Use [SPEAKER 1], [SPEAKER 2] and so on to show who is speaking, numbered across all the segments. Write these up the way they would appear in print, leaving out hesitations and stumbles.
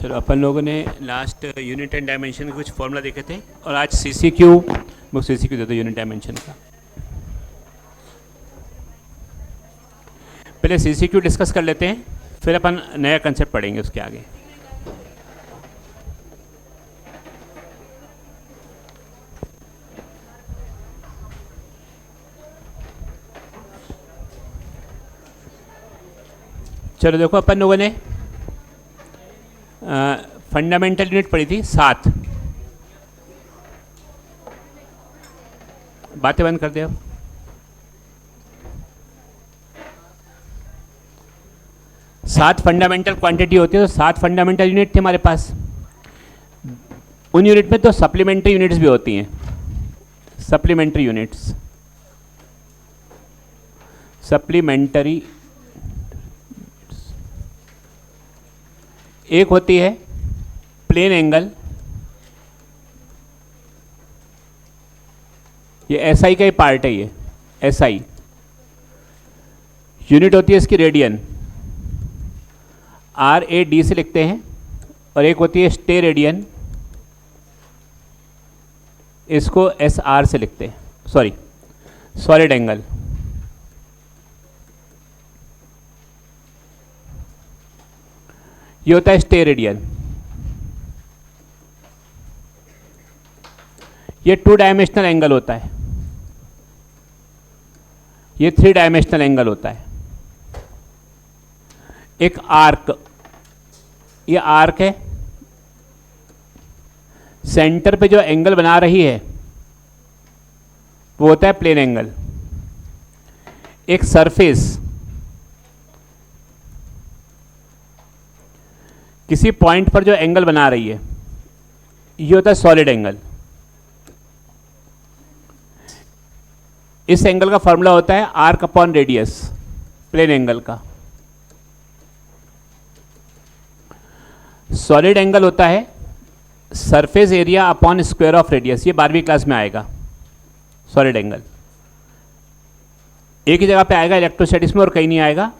[SPEAKER 1] चलो, अपन लोगों ने लास्ट यूनिट एंड डायमेंशन के कुछ फॉर्मूला देखे थे और आज CCQ वो CCQ दे दो यूनिट डायमेंशन का। पहले CCQ डिस्कस कर लेते हैं, फिर अपन नया कंसेप्ट पढ़ेंगे उसके आगे। चलो देखो, अपन लोगों ने फंडामेंटल यूनिट पढ़ी थी 7। बातें बंद कर दे अब। 7 फंडामेंटल क्वांटिटी होती है, तो 7 फंडामेंटल यूनिट थे हमारे पास। उन यूनिट में तो सप्लीमेंट्री यूनिट्स भी होती हैं। सप्लीमेंट्री यूनिट्स, सप्लीमेंटरी एक होती है प्लेन एंगल, ये SI का ही पार्ट है। ये SI यूनिट होती है इसकी रेडियन, RAD से लिखते हैं। और एक होती है स्टे रेडियन, इसको SR से लिखते हैं, सॉरी सॉलिड एंगल। ये होता है स्टे रेडियन। ये 2 डायमेंशनल एंगल होता है, ये 3 डायमेंशनल एंगल होता है। एक आर्क, ये आर्क है, सेंटर पे जो एंगल बना रही है वो होता है प्लेन एंगल। एक सरफेस किसी पॉइंट पर जो एंगल बना रही है, ये होता है सॉलिड एंगल। इस एंगल का फॉर्मूला होता है arc upon radius, plane angle का। सॉलिड एंगल होता है surface area upon square of radius. ये 12वीं क्लास में आएगा। सॉलिड एंगल एक ही जगह पे आएगा इलेक्ट्रोस्टैटिक्स में, और कहीं नहीं आएगा।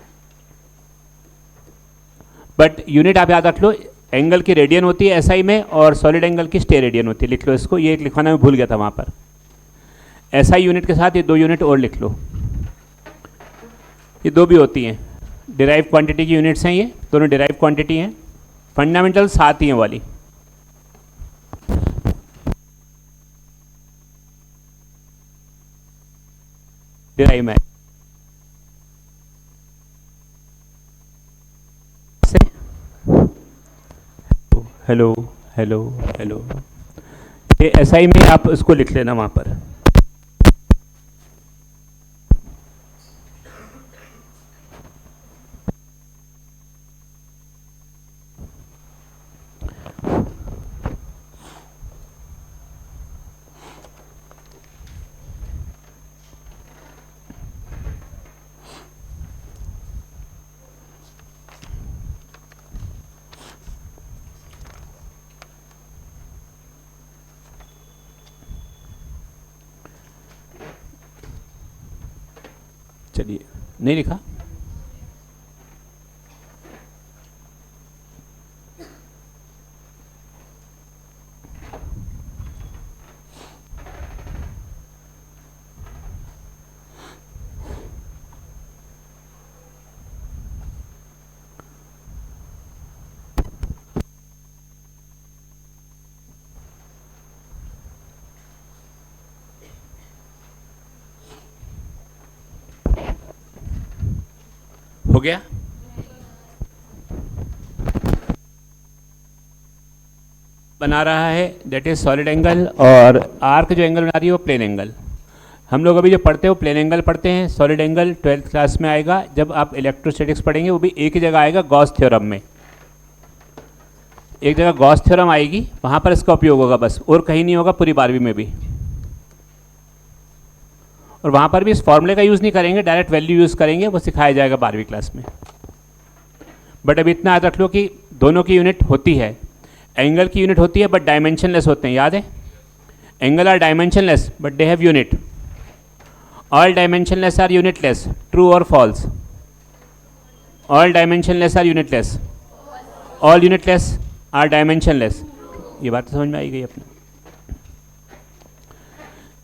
[SPEAKER 1] बट यूनिट आप याद रख लो, एंगल की रेडियन होती है SI में, और सॉलिड एंगल की स्टे रेडियन होती है। लिख लो इसको, ये एक लिखवाना मैं भूल गया था वहाँ पर। SI यूनिट के साथ ये 2 यूनिट और लिख लो, ये 2 भी होती हैं। डिराइव क्वांटिटी की यूनिट्स हैं, ये दोनों डिराइव क्वांटिटी हैं। फंडामेंटल 7 ही हैं वाली। डिराइव में हेलो हेलो हेलो, ये SI में आप उसको लिख लेना वहाँ पर। चलिए, नहीं लिखा? हो गया? बना रहा है दैट इज सॉलिड एंगल, और आर्क जो एंगल बना रही है वो प्लेन एंगल। हम लोग अभी जो पढ़ते हैं वो प्लेन एंगल पढ़ते हैं। सॉलिड एंगल 12th क्लास में आएगा, जब आप इलेक्ट्रोस्टैटिक्स पढ़ेंगे, वो भी एक ही जगह आएगा, गॉस थ्योरम में। एक जगह गॉस थ्योरम आएगी, वहाँ पर इसका उपयोग होगा बस, और कहीं नहीं होगा पूरी 12वीं में भी। और वहाँ पर भी इस फॉर्मूले का यूज़ नहीं करेंगे, डायरेक्ट वैल्यू यूज़ करेंगे, वो सिखाया जाएगा 12वीं क्लास में। बट अभी इतना याद रख लो कि दोनों की यूनिट होती है, एंगल की यूनिट होती है बट डायमेंशनलेस होते हैं, याद है? Angle are dimensionless but they have unit. All dimensionless are unitless, true और false? All dimensionless are unitless, all unitless are dimensionless. ये बात तो समझ में आई गई अपने।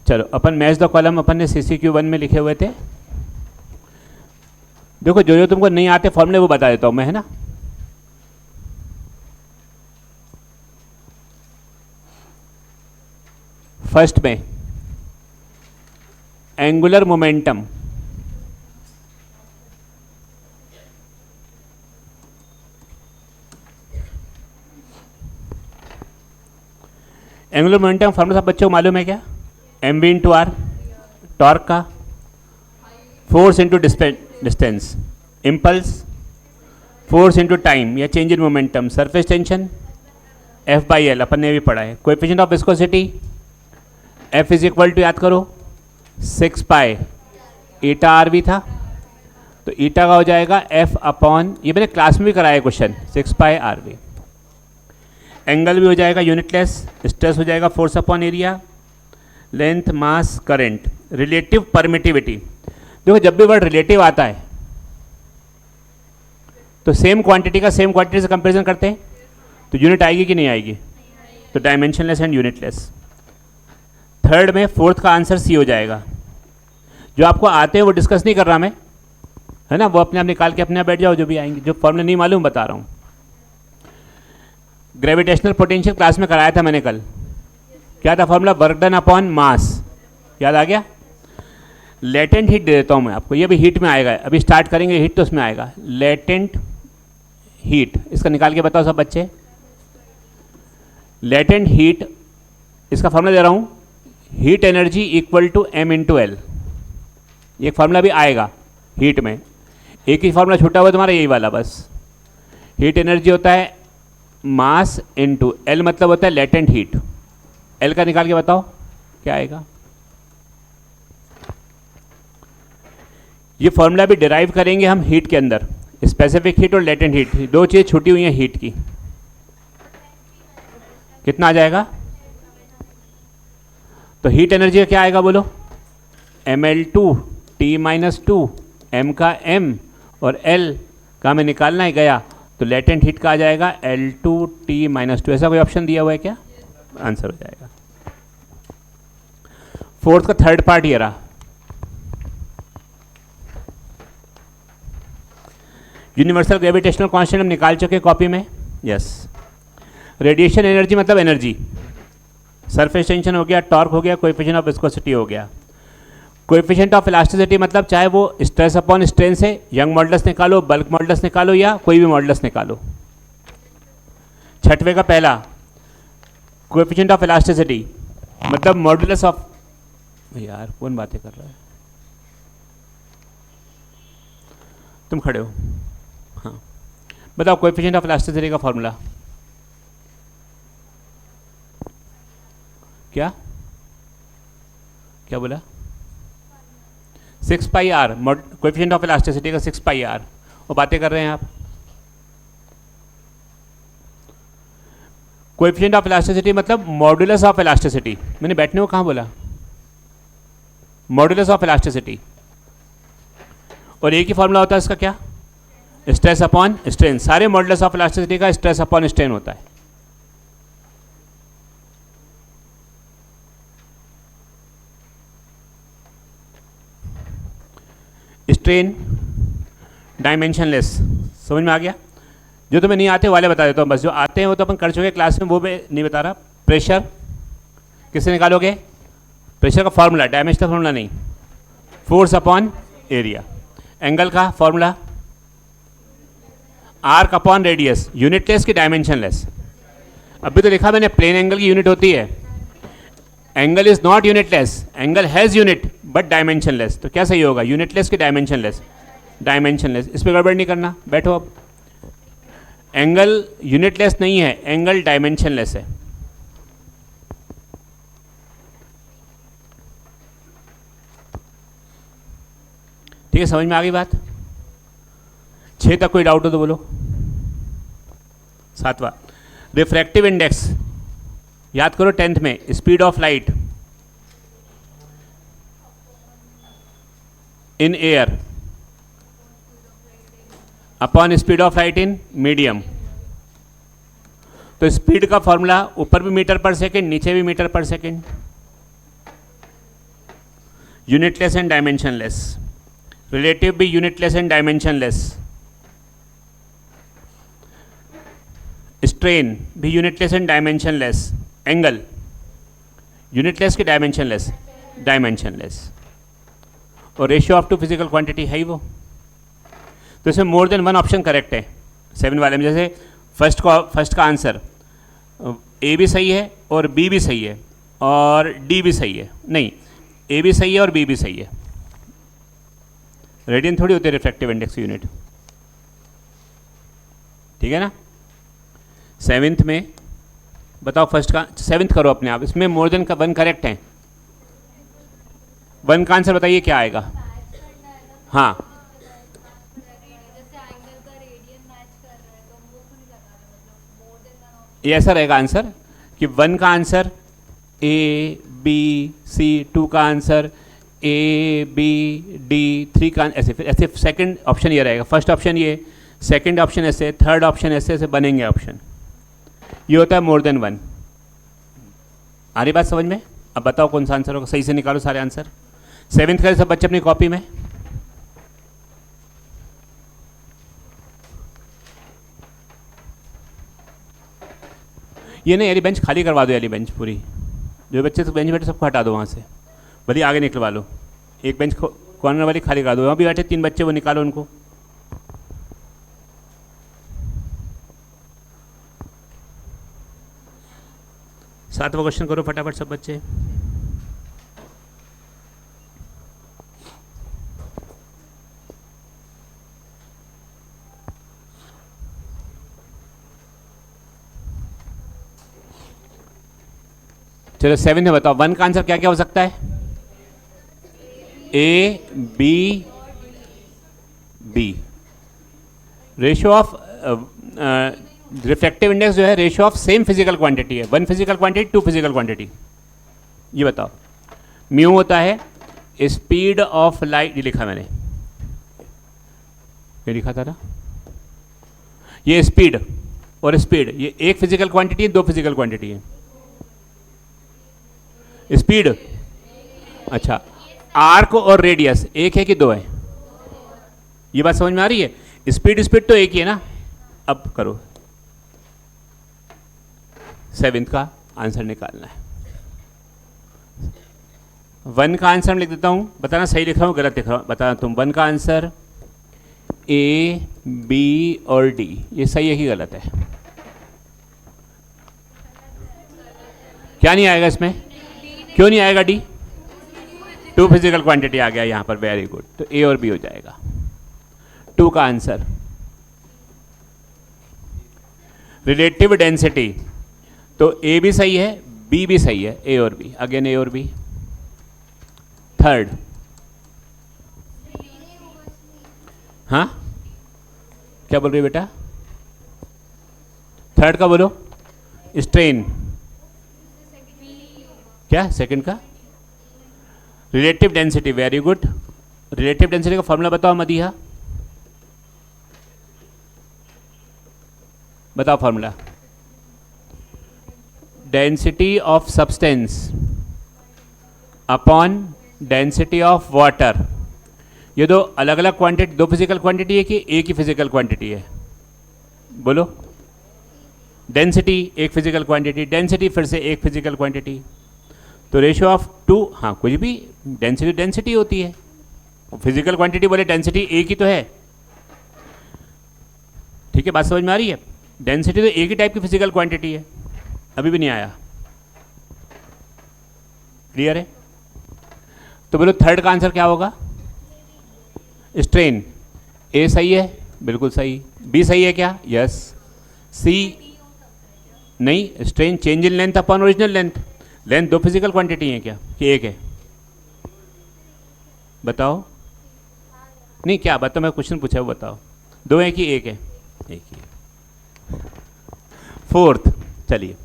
[SPEAKER 1] चलो अपन मैच द कॉलम अपन ने CCQ1 में लिखे हुए थे। देखो जो जो तुमको नहीं आते फॉर्मूले वो बता देता हूं मैं, है ना। फर्स्ट में angular momentum, angular momentum formula सब बच्चों को मालूम है क्या? mv इंटू आर टॉर्क का, force into distance, impulse, force into time या change in momentum, surface tension, F/L अपन ने भी पढ़ा है। Coefficient of viscosity F is equal to, याद करो, 6 पाई ईटा आर भी था, तो ईटा का हो जाएगा F अपॉन, ये मैंने क्लास में भी कराया क्वेश्चन, 6 पाई आर भी। एंगल भी हो जाएगा यूनिटलेस, स्ट्रेस हो जाएगा फोर्स अपॉन एरिया, लेंथ, मास, करंट, रिलेटिव परमिटिविटी। देखो जब भी वर्ड रिलेटिव आता है तो सेम क्वांटिटी का सेम क्वांटिटी से कंपैरिजन करते हैं, तो यूनिट आएगी कि नहीं आएगी? तो डायमेंशनलेस एंड यूनिटलेस। थर्ड में फोर्थ का आंसर सी हो जाएगा। जो आपको आते हैं वो डिस्कस नहीं कर रहा मैं, है ना, वो अपने आप निकाल के अपने आप बैठ जाओ, जो भी आएंगे। जो फॉर्मूला नहीं मालूम बता रहा हूँ। ग्रेविटेशनल पोटेंशियल क्लास में कराया था मैंने कल। क्या था formula? Work done upon mass, याद आ गया। लेटेंट हीट दे देता हूँ मैं आपको, ये भी हीट में आएगा, अभी स्टार्ट करेंगे हीट तो उसमें आएगा। लेटेंट हीट, इसका निकाल के बताओ सब बच्चे। लेटेंट हीट, इसका फॉर्मूला दे रहा हूँ, heat energy equal to m into L. ये फॉर्मूला भी आएगा हीट में, एक ही फॉर्मूला छूटा हुआ तुम्हारा, यही वाला बस। हीट एनर्जी होता है मास इंटू एल, मतलब होता है लेटेंट हीट। एल का निकाल के बताओ क्या आएगा। ये फॉर्मूला भी डिराइव करेंगे हम हीट के अंदर, स्पेसिफिक हीट और लेटेंट हीट, दो चीज़ छूटी हुई हैं हीट की। कितना आ जाएगा? तो हीट एनर्जी का क्या आएगा बोलो? mL2T-2, m का m और l का हमें निकालना ही गया, तो लेटेंट हीट का आ जाएगा L2T-2। ऐसा कोई ऑप्शन दिया हुआ है क्या? आंसर हो जाएगा। फोर्थ का थर्ड पार्ट ये रहा, यूनिवर्सल ग्रेविटेशनल कांस्टेंट हम निकाल चुके कॉपी में, यस। रेडिएशन एनर्जी मतलब एनर्जी, सरफेस टेंशन हो गया, टॉर्क हो गया, कोएफिशिएंट ऑफ विस्कोसिटी हो गया। कोएफिशिएंट ऑफ इलास्टिसिटी मतलब चाहे वो स्ट्रेस अपॉन स्ट्रेन से यंग मॉडुलस निकालो, बल्क मॉडुलस निकालो या कोई भी मॉडुलस निकालो। छठवें का पहला कोएफिशिएंट ऑफ इलास्टिसिटी मतलब मॉडुलस ऑफ, यार कौन बातें कर रहा है, तुम खड़े हो, हाँ बताओ कोएफिशिएंट ऑफ इलास्टिसिटी का फॉर्मूला क्या? क्या बोला? 6 पाई आर, कोएफिशिएंट ऑफ इलास्टिसिटी का 6 पाई आर। वो बातें कर रहे हैं आप। कोएफिशिएंट ऑफ इलास्टिसिटी मतलब मॉडुलस ऑफ इलास्टिसिटी। मैंने बैठने को कहाँ बोला? Modulus of elasticity. और एक ही फॉर्मूला होता है इसका, क्या? Stress upon strain. सारे मॉडुलस ऑफ इलास्टिसिटी का स्ट्रेस अपॉन स्ट्रेन होता है। स्ट्रेन डायमेंशनलेस, समझ में आ गया? जो तुम्हें नहीं आते वाले बता देता हूँ बस, जो आते हैं वो तो अपन कर चुके क्लास में, वो मैं नहीं बता रहा। प्रेशर किससे निकालोगे? प्रेशर का फॉर्मूला, डायमेंशन का फॉर्मूला नहीं, फोर्स अपॉन एरिया। एंगल का formula arc upon radius, unitless की डायमेंशनलेस। अभी तो लिखा मैंने प्लेन एंगल की यूनिट होती है, angle is not unitless, angle has unit but dimensionless. तो क्या सही होगा? यूनिटलेस की डायमेंशनलेस, डायमेंशनलेस। इस पर गड़बड़ नहीं करना, बैठो अब। एंगल यूनिटलेस नहीं है, एंगल डायमेंशनलेस है। ठीक है, समझ में आ गई बात? 6 तक कोई डाउट हो तो बोलो। 7वां रिफ्रैक्टिव इंडेक्स, याद करो 10th में, speed of light in air upon speed of light in medium. तो स्पीड का फॉर्मूला ऊपर भी मीटर पर सेकेंड, नीचे भी मीटर पर second, unitless and dimensionless, relative भी यूनिटलेस एंड डायमेंशनलेस, स्ट्रेन भी unitless and dimensionless, angle unitless की डायमेंशनलेस, डायमेंशनलेस, और ratio of two physical quantity है ही वो। तो इसमें more than one option correct है 7 वाले में। जैसे फर्स्ट का आंसर ए भी सही है और बी भी सही है और डी भी सही है, नहीं ए भी सही है और बी भी सही है। रेडियन थोड़ी होती है रिफ्रैक्टिव इंडेक्स यूनिट, ठीक है ना। 7th में बताओ, फर्स्ट का 7th करो अपने आप, इसमें मोर देन का वन करेक्ट है। 1 का आंसर बताइए क्या आएगा। हाँ ये ऐसा रहेगा आंसर कि 1 का आंसर ए बी सी, 2 का आंसर ए बी डी, 3 का ऐसे, फिर ऐसे सेकंड ऑप्शन ये रहेगा, फर्स्ट ऑप्शन ये, सेकंड ऑप्शन ऐसे, थर्ड ऑप्शन ऐसे ऐसे बनेंगे ऑप्शन। ये होता है मोर देन वन। आ रही बात समझ में। अब बताओ कौन सा आंसर होगा, सही से निकालो सारे आंसर। 7th का सब बच्चे अपनी कॉपी में। ये नहीं, यारी बेंच खाली करवा दो, यारी बेंच पूरी, जो बच्चे तो बेंच बैठे सबको हटा दो वहाँ से, भले आगे निकलवा लो। एक बेंच कॉर्नर वाली खाली करा दो, वहाँ भी बैठे 3 बच्चे, वो निकालो उनको। सातवां क्वेश्चन करो फटाफट सब बच्चे। चलो 7 में बताओ, 1 का आंसर क्या क्या हो सकता है। A B B, ratio of refractive index जो है ratio of same physical quantity है, 1 फिजिकल क्वांटिटी 2 फिजिकल क्वांटिटी। ये बताओ, म्यू होता है स्पीड ऑफ लाइट, ये लिखा मैंने, ये लिखा था ना, ये स्पीड और स्पीड, ये एक फिजिकल क्वांटिटी है, 2 फिजिकल क्वांटिटी है। स्पीड, अच्छा, आर्क और रेडियस एक है कि 2 है, ये बात समझ में आ रही है। स्पीड स्पीड तो एक ही है ना। अब करो 7th का आंसर निकालना है। 1 का आंसर मैं लिख देता हूं, बताना सही लिख रहा हूं गलत लिख रहा हूं, बताना तुम। 1 का आंसर ए बी और डी, ये सही है कि गलत है। क्या नहीं आएगा इसमें, क्यों नहीं आएगा डी। 2 फिजिकल क्वांटिटी आ गया यहां पर, वेरी गुड, तो ए और बी हो जाएगा। 2 का आंसर रिलेटिव डेंसिटी, तो ए भी सही है बी भी सही है, ए और बी, अगेन ए और बी। थर्ड, हाँ क्या बोल रही है बेटा, थर्ड का बोलो। स्ट्रेन, क्या सेकंड का, relative density, very good. Relative density का फॉर्मूला बताओ मदीहा, बताओ formula. Density of substance upon density of water. ये दो अलग अलग क्वांटिटी, 2 फिजिकल क्वांटिटी है कि एक ही फिजिकल क्वांटिटी है, बोलो। डेंसिटी एक फिजिकल क्वांटिटी, डेंसिटी फिर से एक फिजिकल क्वांटिटी, तो रेशियो ऑफ 2, हाँ कुछ भी डेंसिटी डेंसिटी होती है, फिजिकल क्वांटिटी बोले डेंसिटी एक ही तो है, ठीक है, बात समझ में आ रही है। डेंसिटी तो एक ही टाइप की फिजिकल क्वांटिटी है। अभी भी नहीं आया, क्लियर है। तो बोलो थर्ड का आंसर क्या होगा। स्ट्रेन, ए सही है, बिल्कुल सही। बी सही है क्या, यस। सी नहीं, strain change in length upon original length. Length 2 physical quantity है क्या कि एक है, बताओ। नहीं क्या बताओ, मैं क्वेश्चन पूछा वो बताओ, 2 है कि एक है, एक ही है। फोर्थ, चलिए,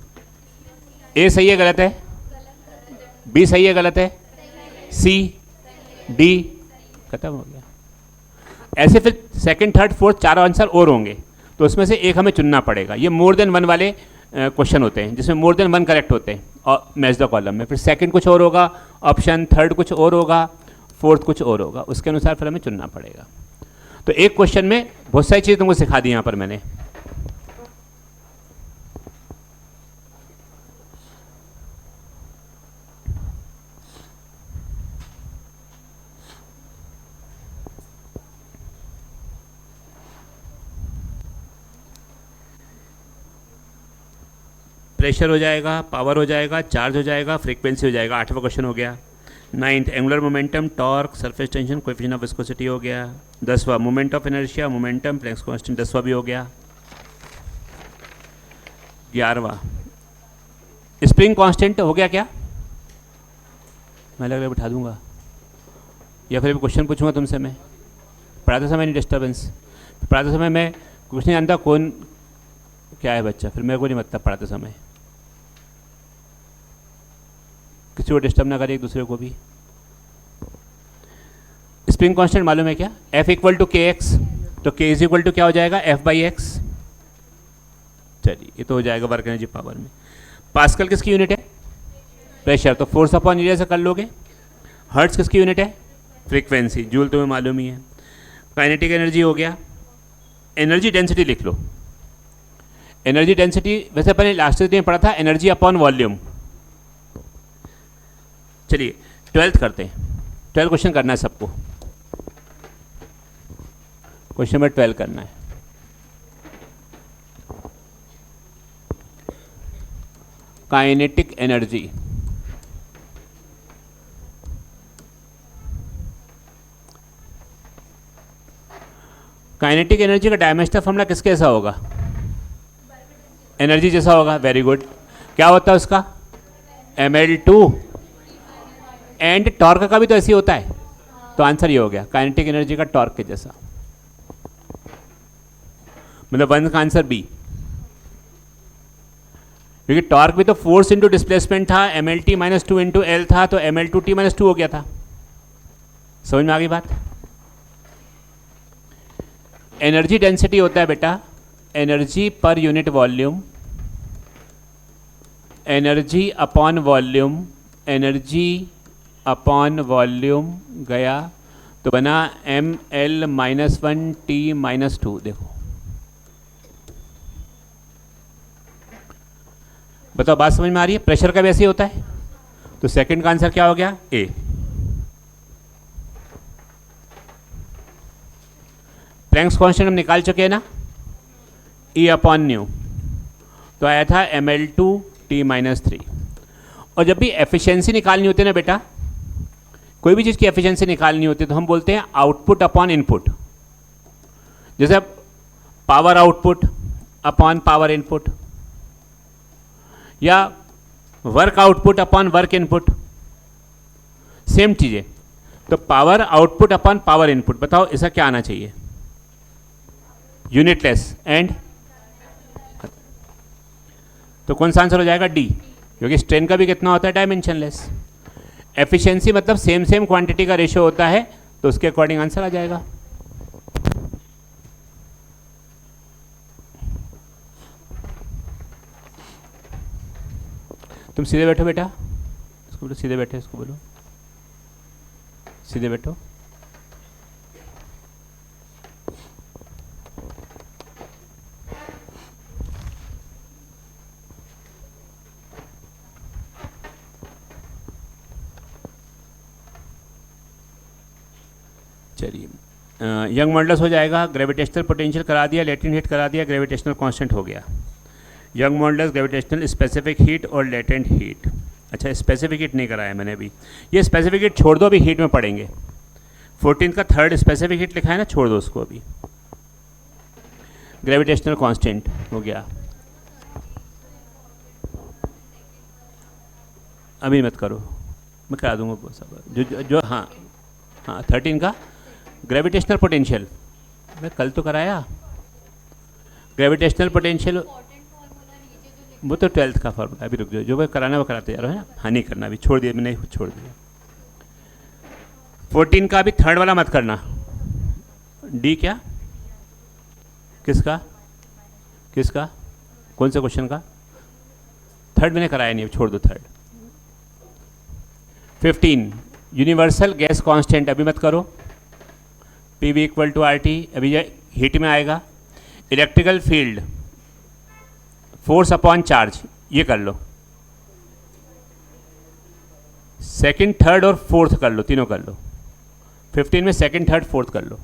[SPEAKER 1] ए सही है गलत है, बी सही है गलत है, सी डी खत्म हो गया। ऐसे फिर सेकंड थर्ड फोर्थ 4 आंसर और होंगे, तो उसमें से एक हमें चुनना पड़ेगा। ये मोर देन वन वाले क्वेश्चन होते हैं जिसमें मोर देन वन करेक्ट होते हैं और मैच द कॉलम में, फिर सेकंड कुछ और होगा ऑप्शन, थर्ड कुछ और होगा, फोर्थ कुछ और होगा, उसके अनुसार फिर हमें चुनना पड़ेगा। तो एक क्वेश्चन में बहुत सारी चीज़ें तुमको सिखा दी यहाँ पर मैंने। प्रेशर हो जाएगा, पावर हो जाएगा, चार्ज हो जाएगा, फ्रीक्वेंसी हो जाएगा, 8वां क्वेश्चन हो गया। 9th angular momentum, torque, surface tension, coefficient of viscosity हो गया। 10वां moment of inertia, momentum, Planck's constant, 10वां भी हो गया। 11वां स्प्रिंग कांस्टेंट हो गया क्या? मैं लग रहा है बिठा दूंगा या फिर क्वेश्चन पूछूंगा तुमसे मैं। पढ़ाते समय नहीं डिस्टर्बेंस, पढ़ाते समय मैं कुछ नहीं जानता कौन क्या है बच्चा, फिर मेरे को नहीं मतलब पढ़ाते समय किसी को डिस्टर्ब ना करे एक दूसरे को भी। स्प्रिंग कांस्टेंट मालूम है क्या? F इक्वल टू के एक्स, तो K इज इक्वल टू क्या हो जाएगा? F by x. चलिए ये तो हो जाएगा वर्क एनर्जी पावर में। पास्कल किसकी यूनिट है? प्रेशर, तो फोर्स अपॉन एरिया से कर लोगे। हर्ट्ज किसकी यूनिट है? फ्रीक्वेंसी, जूल तुम्हें मालूम ही है। काइनेटिक एनर्जी हो गया। एनर्जी डेंसिटी लिख लो। एनर्जी डेंसिटी वैसे अपन लास्ट में पढ़ा था, एनर्जी अपॉन वॉल्यूम। चलिए 12th करते हैं। 12 क्वेश्चन करना है सबको, क्वेश्चन नंबर 12 करना है। काइनेटिक एनर्जी, काइनेटिक एनर्जी का डायमेंशनल फॉर्मूला किसके जैसा होगा? एनर्जी जैसा होगा। Very good. क्या होता है उसका? ml2। एंड टॉर्क का भी तो ऐसे ही होता है, तो आंसर ये हो गया काइनेटिक एनर्जी का टॉर्क के जैसा, मतलब वन का आंसर बी। क्योंकि टॉर्क भी तो फोर्स इंटू डिस्प्लेसमेंट था, mlt माइनस 2 इंटू एल था, तो ml2t माइनस 2 हो गया था। समझ में आ गई बात? एनर्जी डेंसिटी होता है बेटा energy per unit volume, energy upon volume, energy upon volume गया तो बना ml माइनस 1 t माइनस 2। देखो बताओ बात समझ में आ रही है? प्रेशर का भी ऐसे ही होता है, तो सेकंड का आंसर क्या हो गया? ए। प्लैंक्स कांस्टेंट हम निकाल चुके हैं ना, E अपॉन न्यू, तो आया था ml2 t माइनस 3। और जब भी एफिशिएंसी निकालनी होती है ना बेटा, कोई भी चीज़ की एफिशिएंसी निकालनी होती है तो हम बोलते हैं आउटपुट अपॉन इनपुट। जैसे power output upon power input, या work output upon work input, same चीज़ें। तो power output upon power input, बताओ ऐसा क्या आना चाहिए? यूनिटलेस एंड, तो कौन सा आंसर हो जाएगा? डी, क्योंकि स्ट्रेन का भी कितना होता है? डायमेंशनलेस। एफिशिएंसी मतलब सेम सेम क्वांटिटी का रेशियो होता है, तो उसके अकॉर्डिंग आंसर आ जाएगा। तुम सीधे बैठो बेटा, इसको बोलो सीधे बैठे, इसको बोलो सीधे बैठो। चलिए यंग मॉडल्स हो जाएगा। ग्रेविटेशनल पोटेंशियल करा दिया, लेटेंट हीट करा दिया, ग्रेविटेशनल कांस्टेंट हो गया। Young models, gravitational, specific heat और लेटेंट हीट। अच्छा स्पेसिफिक हीट नहीं कराया मैंने अभी, ये स्पेसिफिक हीट छोड़ दो, अभी हीट में पढ़ेंगे। 14 का थर्ड स्पेसिफिक हीट लिखा है ना, छोड़ दो उसको अभी। ग्रेविटेशनल कांस्टेंट हो गया, अभी मत करो, मैं करा दूंगा वो सब जो हाँ हाँ 13 का ग्रेविटेशनल पोटेंशियल मैं कल तो कराया। ग्रेविटेशनल पोटेंशियल वो तो 12th का फॉर्मूला, अभी रुक जाओ, जो मैं कराना वो कराते जा रहा है ना, हाँ नहीं करना अभी, छोड़ दिया मैंने, छोड़ दिया। 14 का अभी थर्ड वाला मत करना। डी क्या? किसका किसका? कौन से क्वेश्चन का? थर्ड मैंने कराया नहीं, छोड़ दो थर्ड। 15 यूनिवर्सल गैस कांस्टेंट अभी मत करो, P V equal to R T, अभी ये हीट में आएगा। Electrical field force upon charge, ये कर लो। सेकंड थर्ड और फोर्थ कर लो, तीनों कर लो। 15 में सेकंड थर्ड फोर्थ कर लो।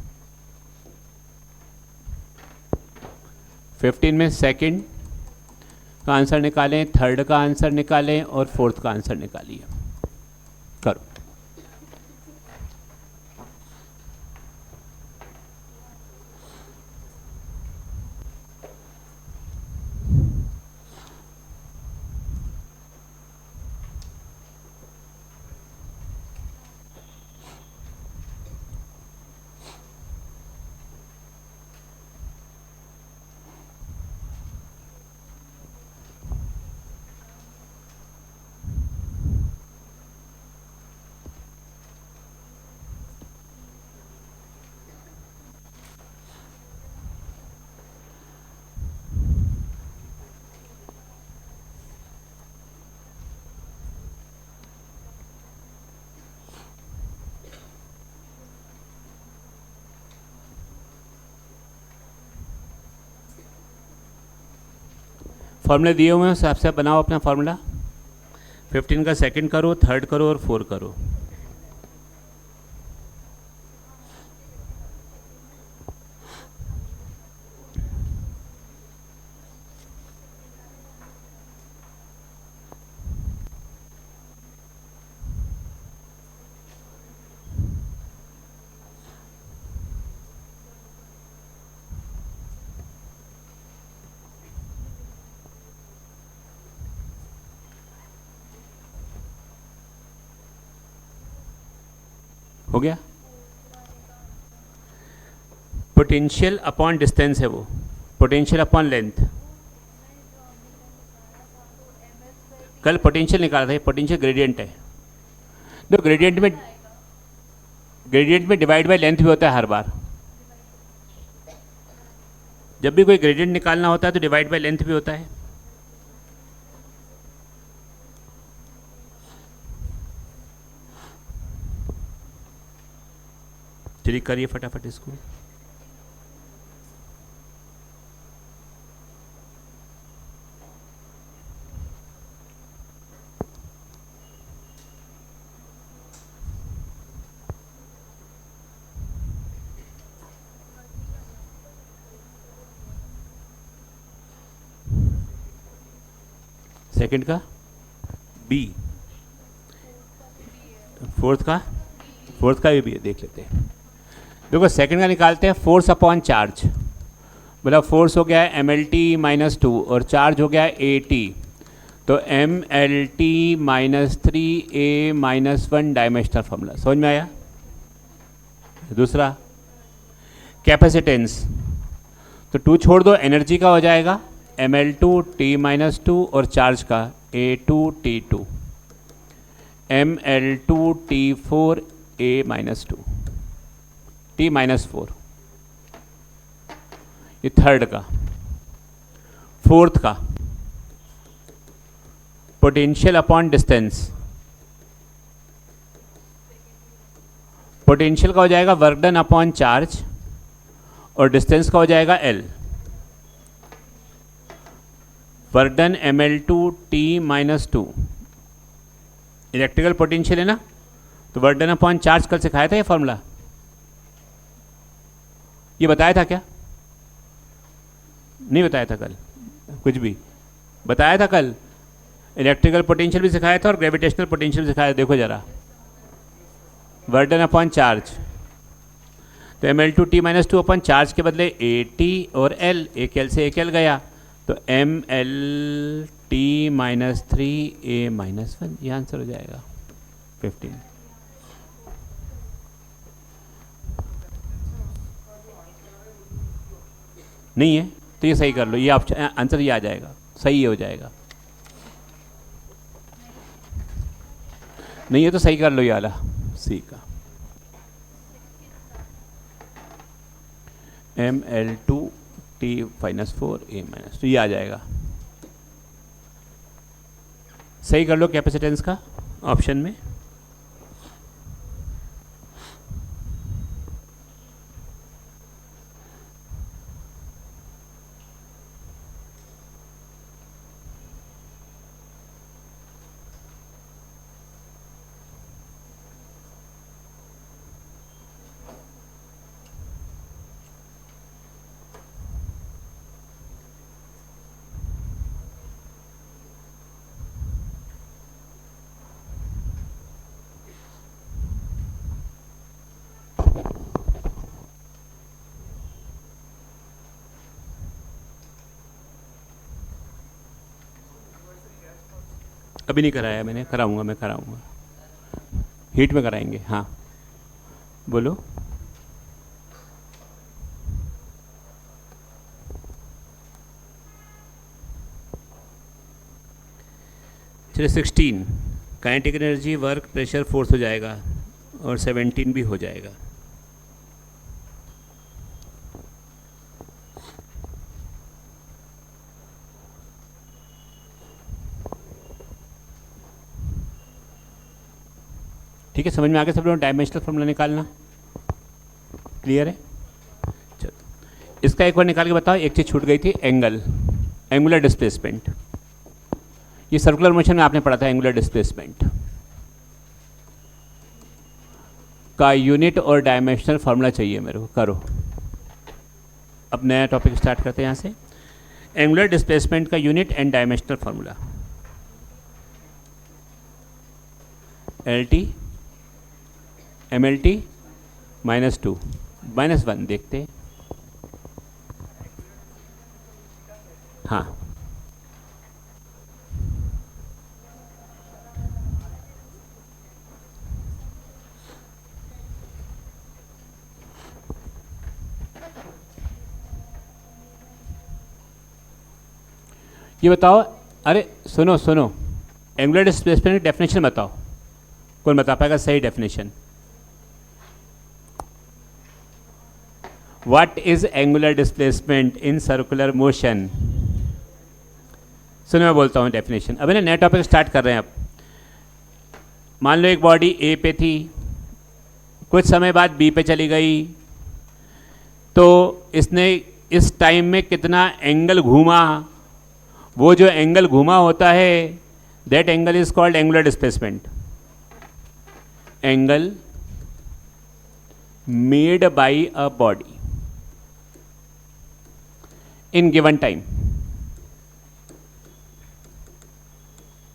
[SPEAKER 1] 15 में सेकंड का आंसर निकालें, थर्ड का आंसर निकालें और फोर्थ का आंसर निकालिए। करो। फॉर्मूले दिए हुए हैं, उस हिसाब से बनाओ अपना फॉर्मूला। 15 का सेकंड करो, थर्ड करो और फोर करो। हो गया। पोटेंशियल अपॉन डिस्टेंस है वो, पोटेंशियल अपॉन लेंथ। कल पोटेंशियल निकाला था, पोटेंशियल ग्रेडियंट है। तो ग्रेडियंट में डिवाइड बाय लेंथ भी होता है हर बार। जब भी कोई ग्रेडियंट निकालना होता है तो डिवाइड बाय लेंथ भी होता है। चलिए करिए फटाफट इसको। सेकंड का बी, फोर्थ का भी है, देख लेते हैं। देखो सेकंड का निकालते हैं, फोर्स अपॉन चार्ज। मतलब फोर्स हो गया है MLT-2 और चार्ज हो गया है AT, तो MLT-3A-1 डायमेंशनल फॉर्मूला। समझ में आया? दूसरा कैपेसिटेंस, तो 2 छोड़ दो, एनर्जी का हो जाएगा ML2T-2 और चार्ज का A2T2, ML2T4A-2 T-4। ये थर्ड का। फोर्थ का पोटेंशियल अपॉन डिस्टेंस, पोटेंशियल का हो जाएगा वर्क डन अपॉन चार्ज और डिस्टेंस का हो जाएगा L। Work done ML2T-2, electrical potential है ना, तो वर्क डन अपॉन चार्ज कल सिखाया था ये फॉर्मूला, ये बताया था क्या? नहीं बताया था कल, कुछ भी बताया था कल। इलेक्ट्रिकल पोटेंशियल भी सिखाया था और ग्रेविटेशनल पोटेंशियल भी सिखाया था। देखो जरा, वर्क डन अपॉन चार्ज, तो ML2T-2 अपॉन चार्ज के बदले AT और L, एक L से एक L गया, तो MLT-3A-1, ये आंसर हो जाएगा 15। नहीं है तो ये सही कर लो, ये आप आंसर ये आ जाएगा, सही हो जाएगा। नहीं है तो सही कर लो ये वाला सी का, ML2T-4A-, तो ये आ जाएगा। सही कर लो कैपेसिटेंस का ऑप्शन में। अभी नहीं कराया मैंने, कराऊंगा, मैं कराऊंगा, हीट में कराएंगे। हाँ बोलो। चलिए 16 kinetic energy, work, pressure, force हो जाएगा और 17 भी हो जाएगा। ठीक है, समझ में आ गया सब लोग? डायमेंशनल फॉर्मूला निकालना क्लियर है? चलो इसका एक बार निकाल के बताओ। एक चीज़ छूट गई थी, एंगल, एंगुलर डिस्प्लेसमेंट। ये सर्कुलर मोशन में आपने पढ़ा था, एंगुलर डिस्प्लेसमेंट का यूनिट और डायमेंशनल फॉर्मूला चाहिए मेरे को। करो, अब नया टॉपिक स्टार्ट करते हैं यहाँ से। एंगुलर डिस्प्लेसमेंट का unit and dimensional formula, LT MLT -2 -1 देखते हैं। हाँ ये बताओ, अरे सुनो सुनो, एंगुलर डिस्प्लेसमेंट की डेफिनेशन बताओ। कौन बता पाएगा सही definition? What is angular displacement in circular motion? सुनो मैं बोलता हूँ डेफिनेशन। अभी ना नया टॉपिक स्टार्ट कर रहे हैं। अब मान लो एक बॉडी ए पे थी, कुछ समय बाद बी पे चली गई, तो इसने इस टाइम में कितना एंगल घूमा, वो जो एंगल घूमा होता है that angle is called angular displacement. Angle made by a body in given time.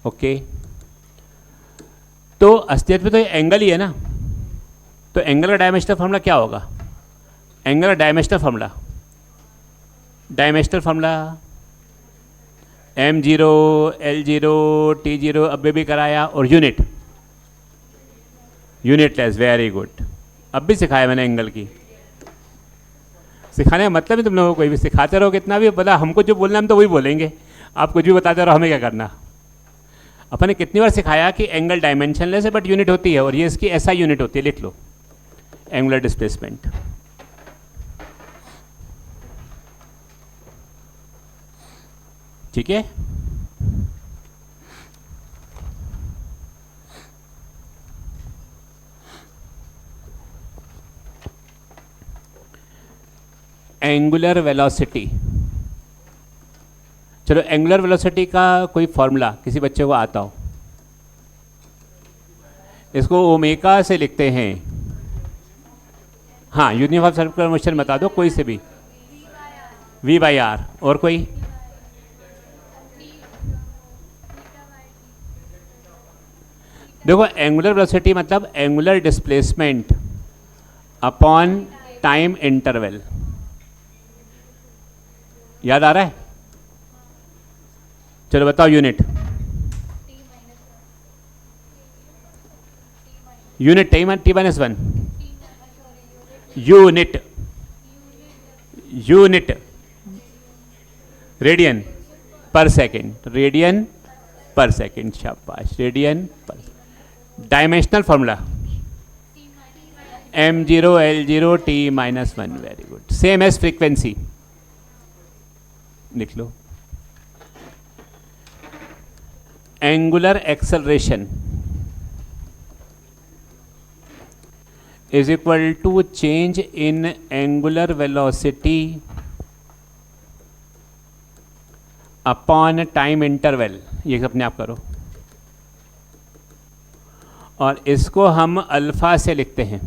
[SPEAKER 1] Okay, तो अस्तित्व में तो ये एंगल ही है ना, तो एंगल का डायमेंशनल फॉर्मूला क्या होगा? एंगल का dimensional formula, M0 L0 T0 अब भी कराया, और यूनिट, यूनिटलेस। वेरी गुड, अब भी सिखाया मैंने एंगल की। सिखाने का मतलब ही तुम लोगों को कोई भी सिखाते रहो, कितना भी पता, हमको जो बोलना हम तो वही बोलेंगे, आप कुछ भी बताते रहो, हमें क्या करना। अपन ने कितनी बार सिखाया कि एंगल डायमेंशनलेस है बट यूनिट होती है, और ये इसकी ऐसा यूनिट होती है, लिख लो, एंगुलर डिस्प्लेसमेंट। ठीक है, एंगुलर वेलोसिटी। चलो एंगुलर वेलोसिटी का कोई फॉर्मूला किसी बच्चे को आता हो? इसको ओमेगा से लिखते हैं। हाँ, यूनिफॉर्म सर्कुलर मोशन बता दो कोई से भी। V/R। और कोई? देखो एंगुलर वेलोसिटी मतलब angular displacement upon time interval. याद आ रहा है? चलो बताओ unit. Unit T-1 unit, unit radian per second, radian per second, शाबाश, radian per. Dimensional formula M0 L0 T-1, very good. Same as frequency, लिख लो। Angular acceleration is equal to change in angular velocity upon time interval, ये अपने आप करो, और इसको हम अल्फा से लिखते हैं।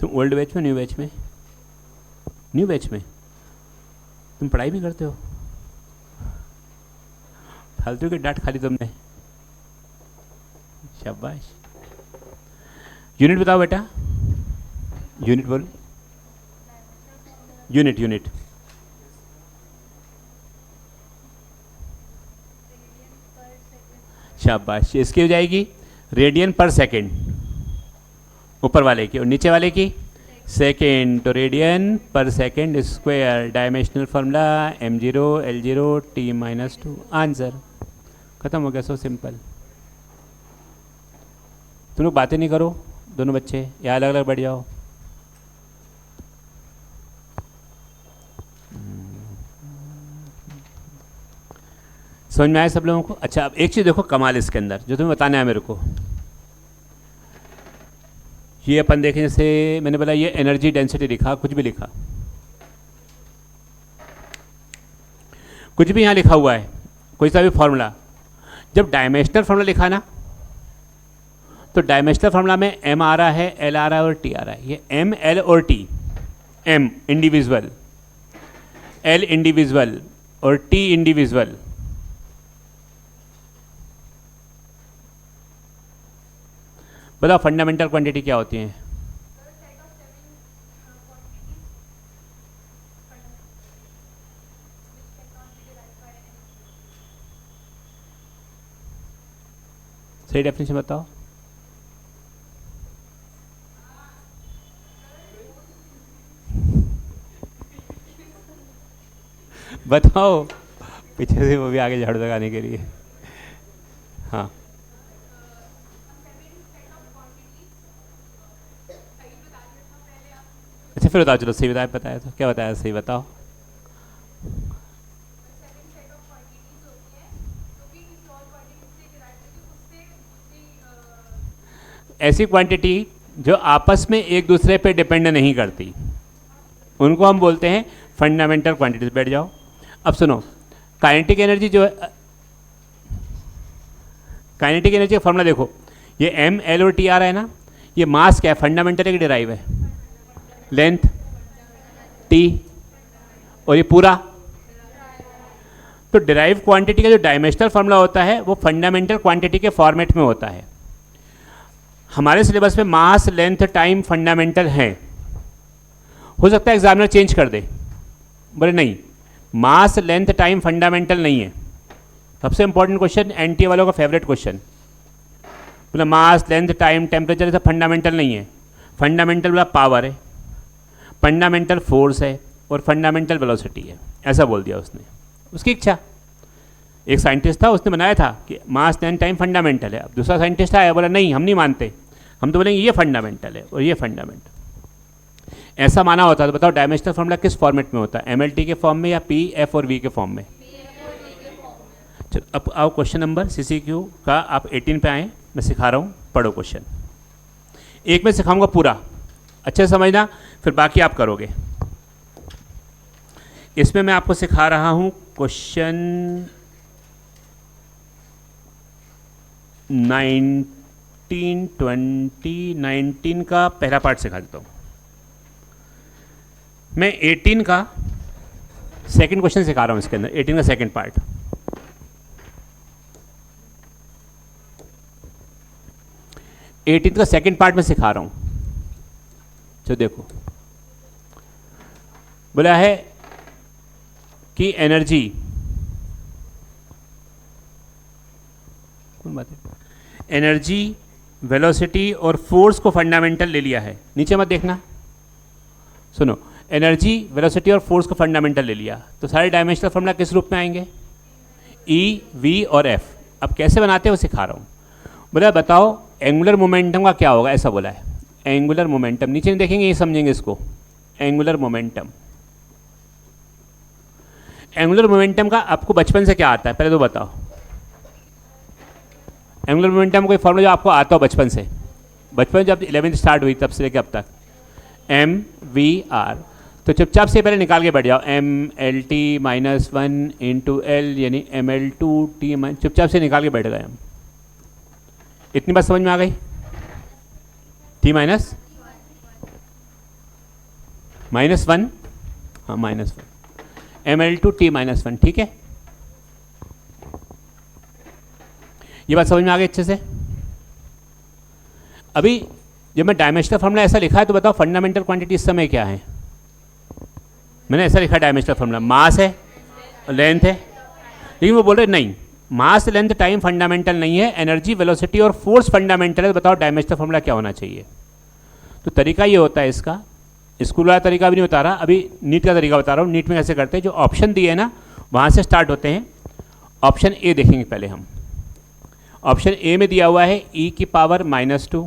[SPEAKER 1] तुम ओल्ड बैच में, न्यू बैच में? न्यू बैच में। तुम पढ़ाई भी करते हो? फालतू की डांट खाली तुमने, शाबाश। यूनिट बताओ बेटा, यूनिट बोलो, यूनिट यूनिट। शाबाश, इसकी हो जाएगी रेडियन पर सेकेंड, ऊपर वाले की, और नीचे वाले की सेकेंड, तो radian per second square, dimensional formula m0 L0 t-2, answer खत्म हो गया। So simple. तुम लोग बातें नहीं करो दोनों बच्चे, या अलग अलग बैठ जाओ। समझ में आया सब लोगों को? अच्छा, अब एक चीज़ देखो कमाल इसके अंदर जो तुम्हें बताना है मेरे को। ये अपन देखें, जैसे मैंने बोला ये एनर्जी डेंसिटी लिखा, कुछ भी लिखा, कुछ भी यहाँ लिखा हुआ है, कोई सा भी फॉर्मूला, जब डायमेंशनल फार्मूला लिखा ना, तो डायमेंशनल फार्मूला में m आ रहा है, l आ रहा है और t आ रहा है। ये m, l और t, m individual, l individual और t इंडिविजुअल। बताओ फंडामेंटल क्वांटिटी क्या होती है? सही डेफिनेशन बताओ। बताओ, पीछे से वो भी आगे झाड़ू लगाने के लिए। हाँ, अच्छा फिर बताओ, चलो सही बताया तो क्या बताया, सही बताओ। ऐसी क्वांटिटी जो आपस में एक दूसरे पे डिपेंड नहीं करती, उनको हम बोलते हैं फंडामेंटल क्वांटिटीज। बैठ जाओ। अब सुनो, काइनेटिक एनर्जी जो है, काइनेटिक एनर्जी का फॉर्मूला देखो, ये m, l और t आ रहा है ना, ये मास क्या है, फंडामेंटल है कि डिराइव है? लेंथ t, और ये पूरा, तो डिराइव क्वांटिटी का जो डायमेंशनल फॉर्मूला होता है वो फंडामेंटल क्वांटिटी के फॉर्मेट में होता है। हमारे सिलेबस में मास, लेंथ, टाइम फंडामेंटल हैं। हो सकता है एग्जामिनर चेंज कर दे, बोले नहीं मास, लेंथ, टाइम फंडामेंटल नहीं है। सबसे इंपॉर्टेंट क्वेश्चन, एनटीए वालों का फेवरेट क्वेश्चन, बोला मास, लेंथ, टाइम, टेम्परेचर सब फंडामेंटल नहीं है। फंडामेंटल बोला पावर है, फंडामेंटल फोर्स है, और फंडामेंटल वेलोसिटी है, ऐसा बोल दिया उसने। उसकी इच्छा, एक साइंटिस्ट था उसने बनाया था कि मास, लेंथ, टाइम फंडामेंटल है। अब दूसरा साइंटिस्ट आया, बोला नहीं हम नहीं मानते, हम तो बोलेंगे ये फंडामेंटल है और ये फंडामेंटल, ऐसा माना होता है। तो बताओ डायमेंशनल फॉर्मूला किस फॉर्मेट में होता है, एमएलटी के फॉर्म में या पी, एफ और वी के फॉर्म में? चलो अब आओ क्वेश्चन नंबर सीसीक्यू का, आप 18 पे आए, मैं सिखा रहा हूँ, पढ़ो क्वेश्चन। एक में सिखाऊंगा पूरा, अच्छे से समझना, फिर बाकी आप करोगे। इसमें मैं आपको सिखा रहा हूँ क्वेश्चन 19 का पहला पार्ट सिखा देता हूँ। मैं 18 का सेकंड क्वेश्चन सिखा रहा हूँ इसके अंदर, 18 का सेकंड पार्ट। एटीन का सेकंड पार्ट में सिखा रहा हूँ। तो देखो, बोला है कि एनर्जी, एनर्जी, वेलोसिटी और फोर्स को फंडामेंटल ले लिया है। नीचे मत देखना, सुनो, एनर्जी, वेलोसिटी और फोर्स को फंडामेंटल ले लिया, तो सारे डायमेंशनल फॉर्मूला किस रूप में आएंगे? ई, वी और एफ। अब कैसे बनाते हैं वो सिखा रहा हूँ। बोला बताओ एंगुलर मोमेंटम का क्या होगा, ऐसा बोला है। एंगुलर मोमेंटम नीचे नहीं देखेंगे, ये समझेंगे इसको। एंगुलर मोमेंटम, एंगुलर मोमेंटम का आपको बचपन से क्या आता है पहले तो बताओ। एंगुलर मोमेंटम कोई फॉर्मूला जो आपको आता हो बचपन से, बचपन जब 11th स्टार्ट हुई तब से लेकर अब तक, एम वी आर। तो चुपचाप से पहले निकाल के बैठ जाओ, M L T minus one into L यानी एम एल टू टी, चुपचाप से निकाल के बैठ गए हम। इतनी बात समझ में आ गई? टी माइनस वन, हाँ minus one, M L two T minus one, ठीक है। ये बात समझ में आ गई अच्छे से? अभी जब मैं डायमेंशनल फॉर्मूला ऐसा लिखा है तो बताओ फंडामेंटल क्वांटिटी इस समय क्या है? मैंने ऐसा लिखा डायमेंशनल फॉर्मूला, मास है और लेंथ है, लेकिन वो बोल रहे नहीं, मास लेंथ टाइम फंडामेंटल नहीं है, एनर्जी वेलोसिटी और फोर्स फंडामेंटल है। तो बताओ डायमेंशनल फॉर्मूला क्या होना चाहिए? तो तरीका ये होता है इसका, स्कूल वाला तरीका भी नहीं बता रहा, अभी नीट का तरीका बता रहा हूँ। नीट में कैसे करते हैं, जो ऑप्शन दिए है ना वहाँ से स्टार्ट होते हैं। ऑप्शन ए देखेंगे पहले हम। ऑप्शन ए में दिया हुआ है ई की पावर -2,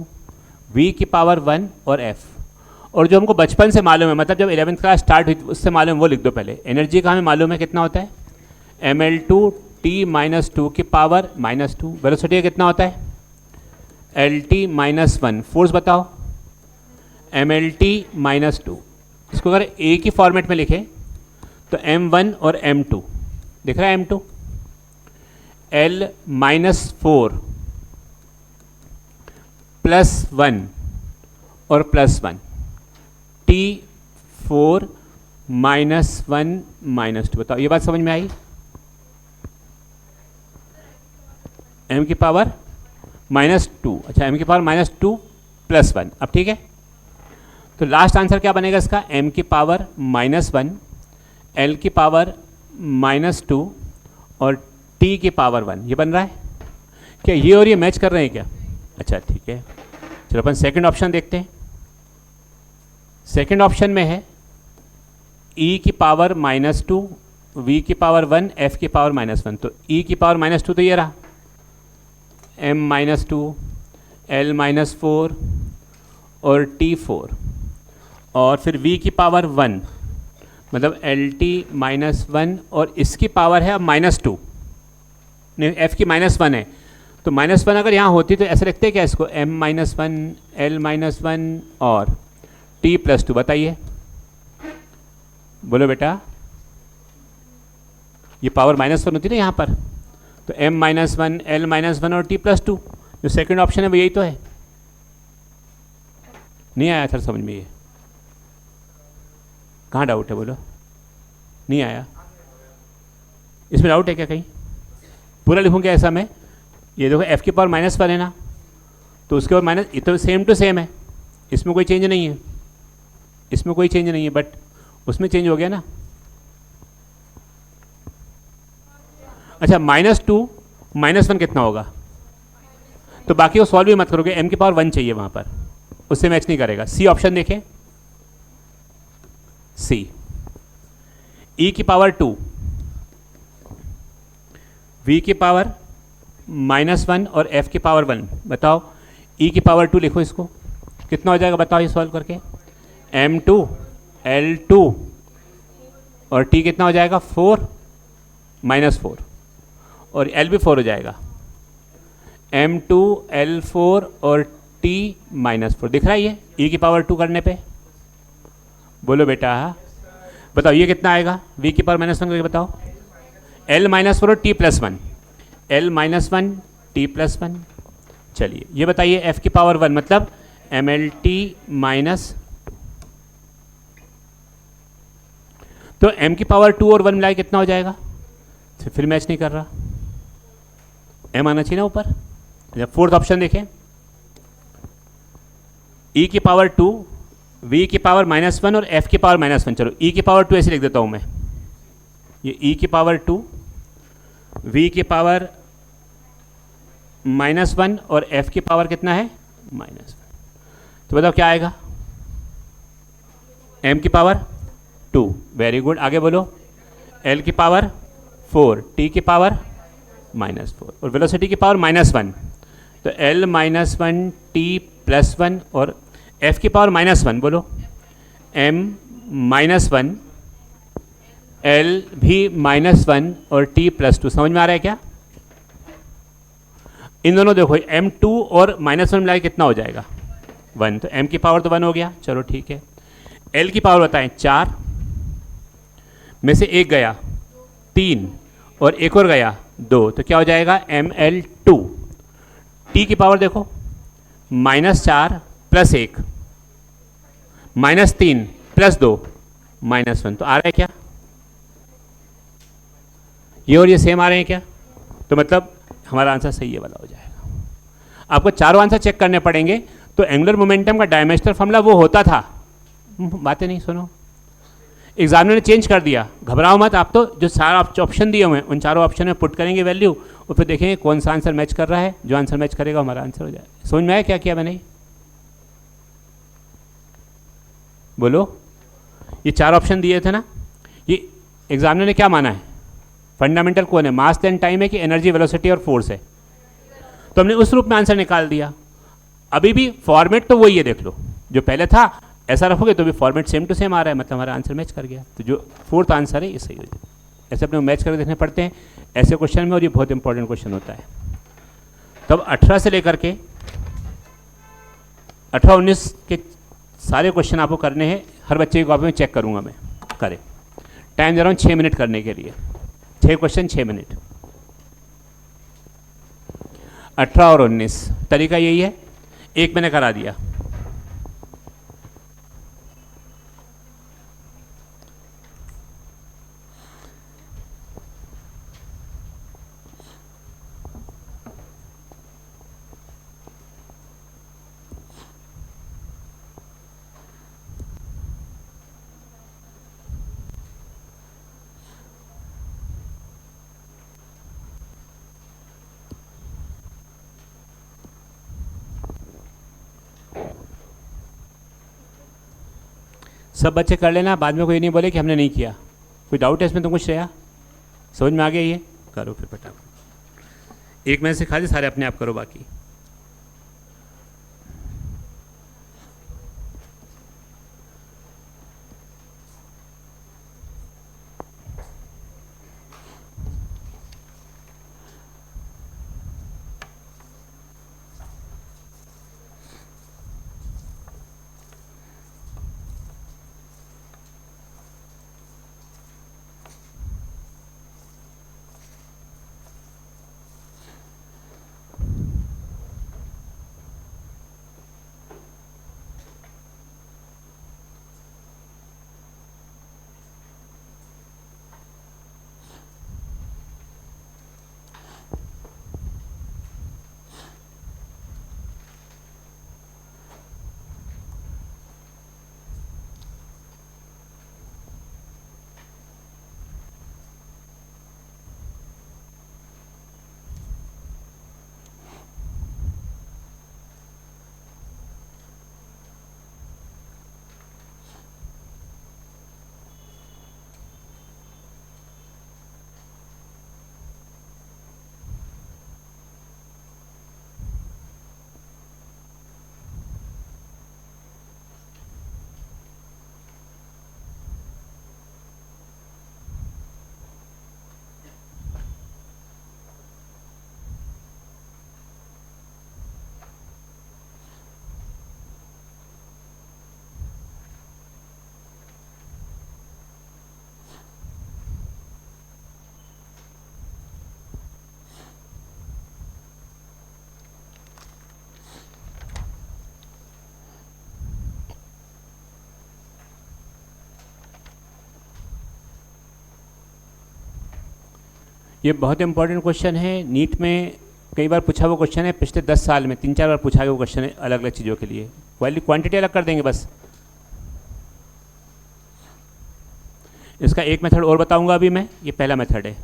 [SPEAKER 1] वी की पावर 1 और एफ। और जो हमको बचपन से मालूम है, मतलब जब 11th क्लास स्टार्ट हुई उससे मालूम, वो लिख दो पहले। एनर्जी का हमें मालूम है कितना होता है, ml2 t-2 की पावर -2। वेलोसिटी का कितना होता है, lt-1। फोर्स बताओ, mlt-2। इसको अगर ए की फॉर्मेट में लिखे तो m1 और m2 दिख रहा है, m2 l-4 +1 और +1, t4 -1 -2। बताओ ये बात समझ में आई? m की पावर -2, अच्छा m की पावर -2 +1। अब ठीक है, तो लास्ट आंसर क्या बनेगा इसका, m की पावर -1, l की पावर -2 और t की पावर 1। ये बन रहा है क्या? ये और ये मैच कर रहे हैं क्या? अच्छा ठीक है, चलो अपन सेकंड ऑप्शन देखते हैं। सेकंड ऑप्शन में है e की पावर -2, v की पावर 1, f की पावर -1। तो e की पावर -2 तो ये रहा, m-2, l-4 और t4, और फिर v की पावर 1 मतलब lt-1 और इसकी पावर है अब -2, नहीं f की -1 है। तो -1 अगर यहाँ होती तो ऐसे लिखते क्या इसको, m-1, l-1 और t+2। बताइए, बोलो बेटा, ये पावर -1 होती ना यहाँ पर, तो m-1, l-1 और t+2। जो सेकंड ऑप्शन है वो यही तो है। नहीं आया सर समझ में? ये कहाँ डाउट है, बोलो? नहीं आया? इसमें डाउट है क्या कहीं? पूरा लिखूँ क्या ऐसा मैं? ये देखो f की पावर -1 है ना, तो उसके बाद माइनस, ये तो सेम टू सेम है, इसमें कोई चेंज नहीं है, इसमें कोई चेंज नहीं है, बट उसमें चेंज हो गया ना। अच्छा -2 -1 कितना होगा? तो बाकी को सॉल्व भी मत करोगे, m की पावर 1 चाहिए वहाँ पर, उससे मैच नहीं करेगा। सी ऑप्शन देखें, सी, e की पावर 2, v की पावर -1 और f की पावर 1। बताओ e की पावर 2 लिखो, इसको कितना हो जाएगा बताओ ये सॉल्व करके, m2 l2 और t कितना हो जाएगा, 4 -4 और l भी 4 हो जाएगा, m2 l4 और t -4। दिख रहा है ये e की पावर 2 करने पे? बोलो बेटा, बताओ ये कितना आएगा, v की पावर -1 करके बताओ, l-4 और t+1, l-1 t+1। चलिए ये बताइए f की पावर 1 मतलब mlt-, तो m की पावर 2 और 1 मिलाए कितना हो जाएगा? फिर मैच नहीं कर रहा, m आना चाहिए ना ऊपर। जब फोर्थ ऑप्शन देखें, e की पावर 2, v की पावर -1 और f की पावर -1। चलो e की पावर 2 ऐसे लिख देता हूं मैं, ये e की पावर 2, v की पावर -1 और f की पावर कितना है, -1। तो बताओ क्या आएगा, m की पावर 2, वेरी गुड, आगे बोलो। L की पावर 4, T की पावर -4 और वेलोसिटी की पावर -1, तो L -1 T +1 और F की पावर -1, बोलो M -1 L भी -1 और T +2, समझ में आ रहा है क्या? इन दोनों देखो M2 और -1 मिला के कितना हो जाएगा 1, तो M की पावर तो 1 हो गया, चलो ठीक है। L की पावर बताएं 4 में से एक गया 3 और एक और गया 2, तो क्या हो जाएगा ML2। T की पावर देखो -4 + 1 -3 + 2 -1, तो आ रहा है क्या? ये और ये सेम आ रहे हैं क्या? तो मतलब हमारा आंसर सही है वाला हो जाएगा। आपको चारों आंसर चेक करने पड़ेंगे। तो एंगुलर मोमेंटम का डायमेंशनल फॉर्मूला वो होता था, बातें नहीं सुनो, एग्जामिनर ने चेंज कर दिया, घबराओ मत। आप तो जो सारा ऑप्शन दिए हुए हैं उन चारों ऑप्शन में पुट करेंगे वैल्यू और फिर देखेंगे कौन सा आंसर मैच कर रहा है, जो आंसर मैच करेगा हमारा आंसर हो जाएगा। समझ में आया क्या किया मैंने? बोलो, ये चार ऑप्शन दिए थे ना, ये एग्जामिनर ने क्या माना है? फंडामेंटल कौन है, मास देन टाइम है कि एनर्जी वेलोसिटी और फोर्स है? तो हमने उस रूप में आंसर निकाल दिया। अभी भी फॉर्मेट तो वही है, देख लो, जो पहले था ऐसा रखोगे तो भी फॉर्मेट सेम टू सेम आ रहा है, मतलब हमारा आंसर मैच कर गया। तो जो फोर्थ आंसर है ये सही हो जाए। ऐसे अपने मैच करके देखने पड़ते हैं ऐसे क्वेश्चन में, और ये बहुत इंपॉर्टेंट क्वेश्चन होता है। तब 18 से लेकर के 18-19 के सारे क्वेश्चन आपको करने हैं, हर बच्चे की कॉपी में चेक करूंगा मैं, करें। टाइम दे रहा हूँ 6 मिनट करने के लिए, 6 क्वेश्चन 6 मिनट। 18 और 19 तरीका यही है, एक मैंने करा दिया। सब बच्चे कर लेना, बाद में कोई नहीं बोले कि हमने नहीं किया। कोई डाउट है इसमें? तुम कुछ रहा समझ में आ गया? ये करो फिर फटाफट, एक मैंने सिखा दी, सारे अपने आप करो बाकी। ये बहुत इंपॉर्टेंट क्वेश्चन है, नीट में कई बार पूछा हुआ क्वेश्चन है, पिछले 10 साल में 3-4 बार पूछा हुआ क्वेश्चन है अलग अलग चीज़ों के लिए। क्वांटिटी अलग कर देंगे बस। इसका एक मेथड और बताऊंगा अभी मैं, ये पहला मेथड है,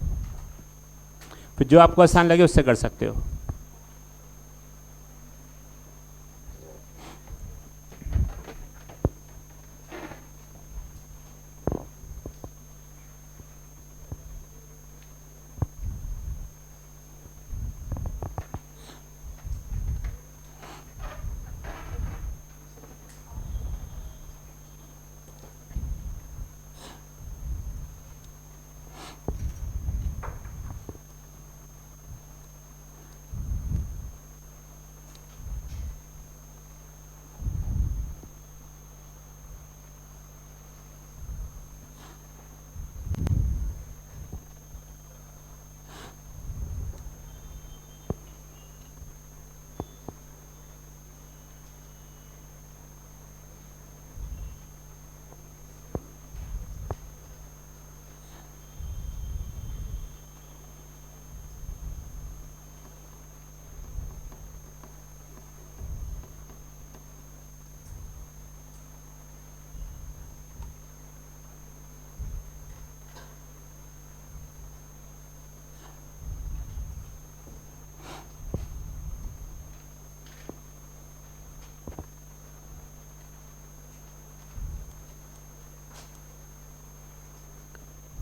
[SPEAKER 1] फिर जो आपको आसान लगे उससे कर सकते हो।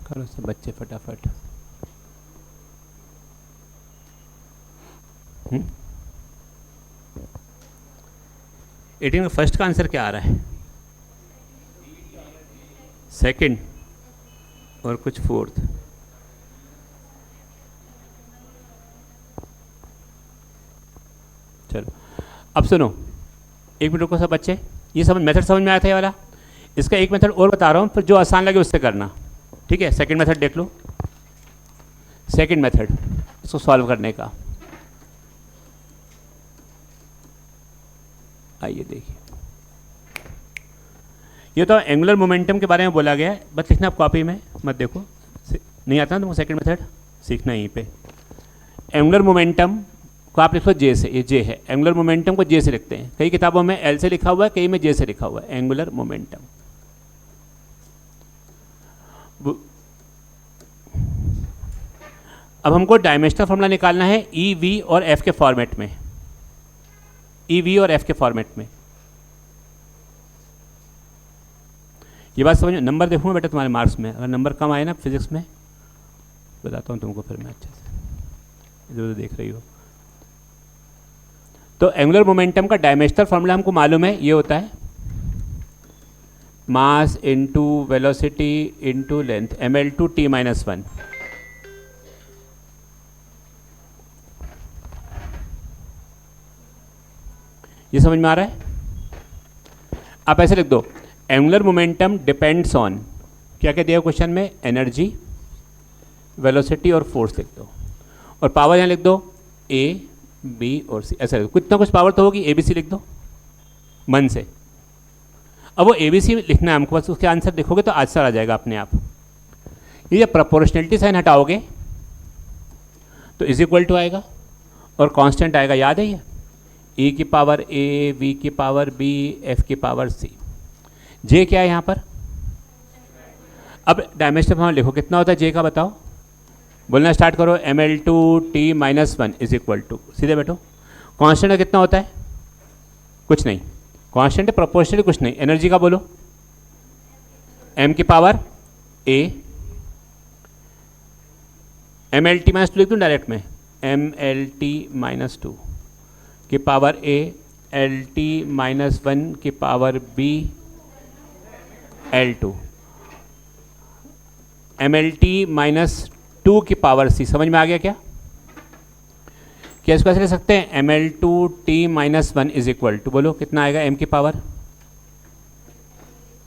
[SPEAKER 1] करो सब बच्चे फटाफट। 18 का फर्स्ट का आंसर क्या आ रहा है? सेकंड और कुछ फोर्थ। चलो अब सुनो, एक मिनट रुको सब बच्चे। ये समझ मेथड समझ में आया था ये वाला? इसका एक मेथड और बता रहा हूँ, फिर जो आसान लगे उससे करना, ठीक है? सेकंड मेथड देख लो, सेकंड मेथड इसको सॉल्व करने का। आइए देखिए, ये तो एंगुलर मोमेंटम के बारे में बोला गया है, बस लिखना आप कॉपी में, मत देखो। नहीं आता ना तुमको सेकंड मेथड, सीखना यहीं पे। एंगुलर मोमेंटम को आप लिखो जे से, ये जे है। एंगुलर मोमेंटम को जे से लिखते हैं, कई किताबों में एल से लिखा हुआ है, कई में जे से लिखा हुआ है, एंगुलर मोमेंटम। अब हमको डायमेंशनल फॉर्मूला निकालना है ई वी और एफ के फॉर्मेट में, ई वी और एफ के फॉर्मेट में। ये बात समझो, नंबर देखूंगा बेटा तुम्हारे मार्क्स में, अगर नंबर कम आए ना फिजिक्स में, बताता हूँ तुमको फिर मैं अच्छे से, इधर उधर देख रही हो। तो एंगुलर मोमेंटम का डायमेंशनल फॉर्मूला हमको मालूम है, ये होता है mass into velocity into length, ml/t-1। ये समझ में आ रहा है? आप ऐसे लिख दो, एंगुलर मोमेंटम डिपेंड्स ऑन, क्या क्या दिया क्वेश्चन में? एनर्जी, वेलोसिटी और फोर्स लिख दो, और पावर यहाँ लिख दो ए बी और सी, ऐसा लिख दो। कितना कुछ पावर तो होगी, ए बी सी लिख दो मन से। अब वो ए बी सी लिखना है हमको, बस उसके आंसर देखोगे तो आंसर आ जाएगा अपने आप। ये जब प्रोपोर्शनलिटी साइन हटाओगे तो इज इक्वल टू आएगा और कांस्टेंट आएगा, याद है ये? ई की पावर ए, वी की पावर बी, एफ की पावर सी। जे क्या है यहाँ पर? अब डायमेंशनल फॉर्मूला लिखो, कितना होता है जे का बताओ, बोलना स्टार्ट करो। ml/t-1 इज इक्वल टू, सीधे बैठो। कांस्टेंट का कितना होता है? कुछ नहीं, कांस्टेंट है प्रोपोर्शनली कुछ नहीं। एनर्जी का बोलो, m की पावर a, mlt-2 लिख दूँ डायरेक्ट में, mlt-2 की पावर a, lt-1 की पावर b, L2, mlt-2 की पावर c। समझ में आ गया क्या? क्या इसको ऐसे लिख सकते हैं? ml/t-1 इज इक्वल टू, बोलो कितना आएगा m की पावर,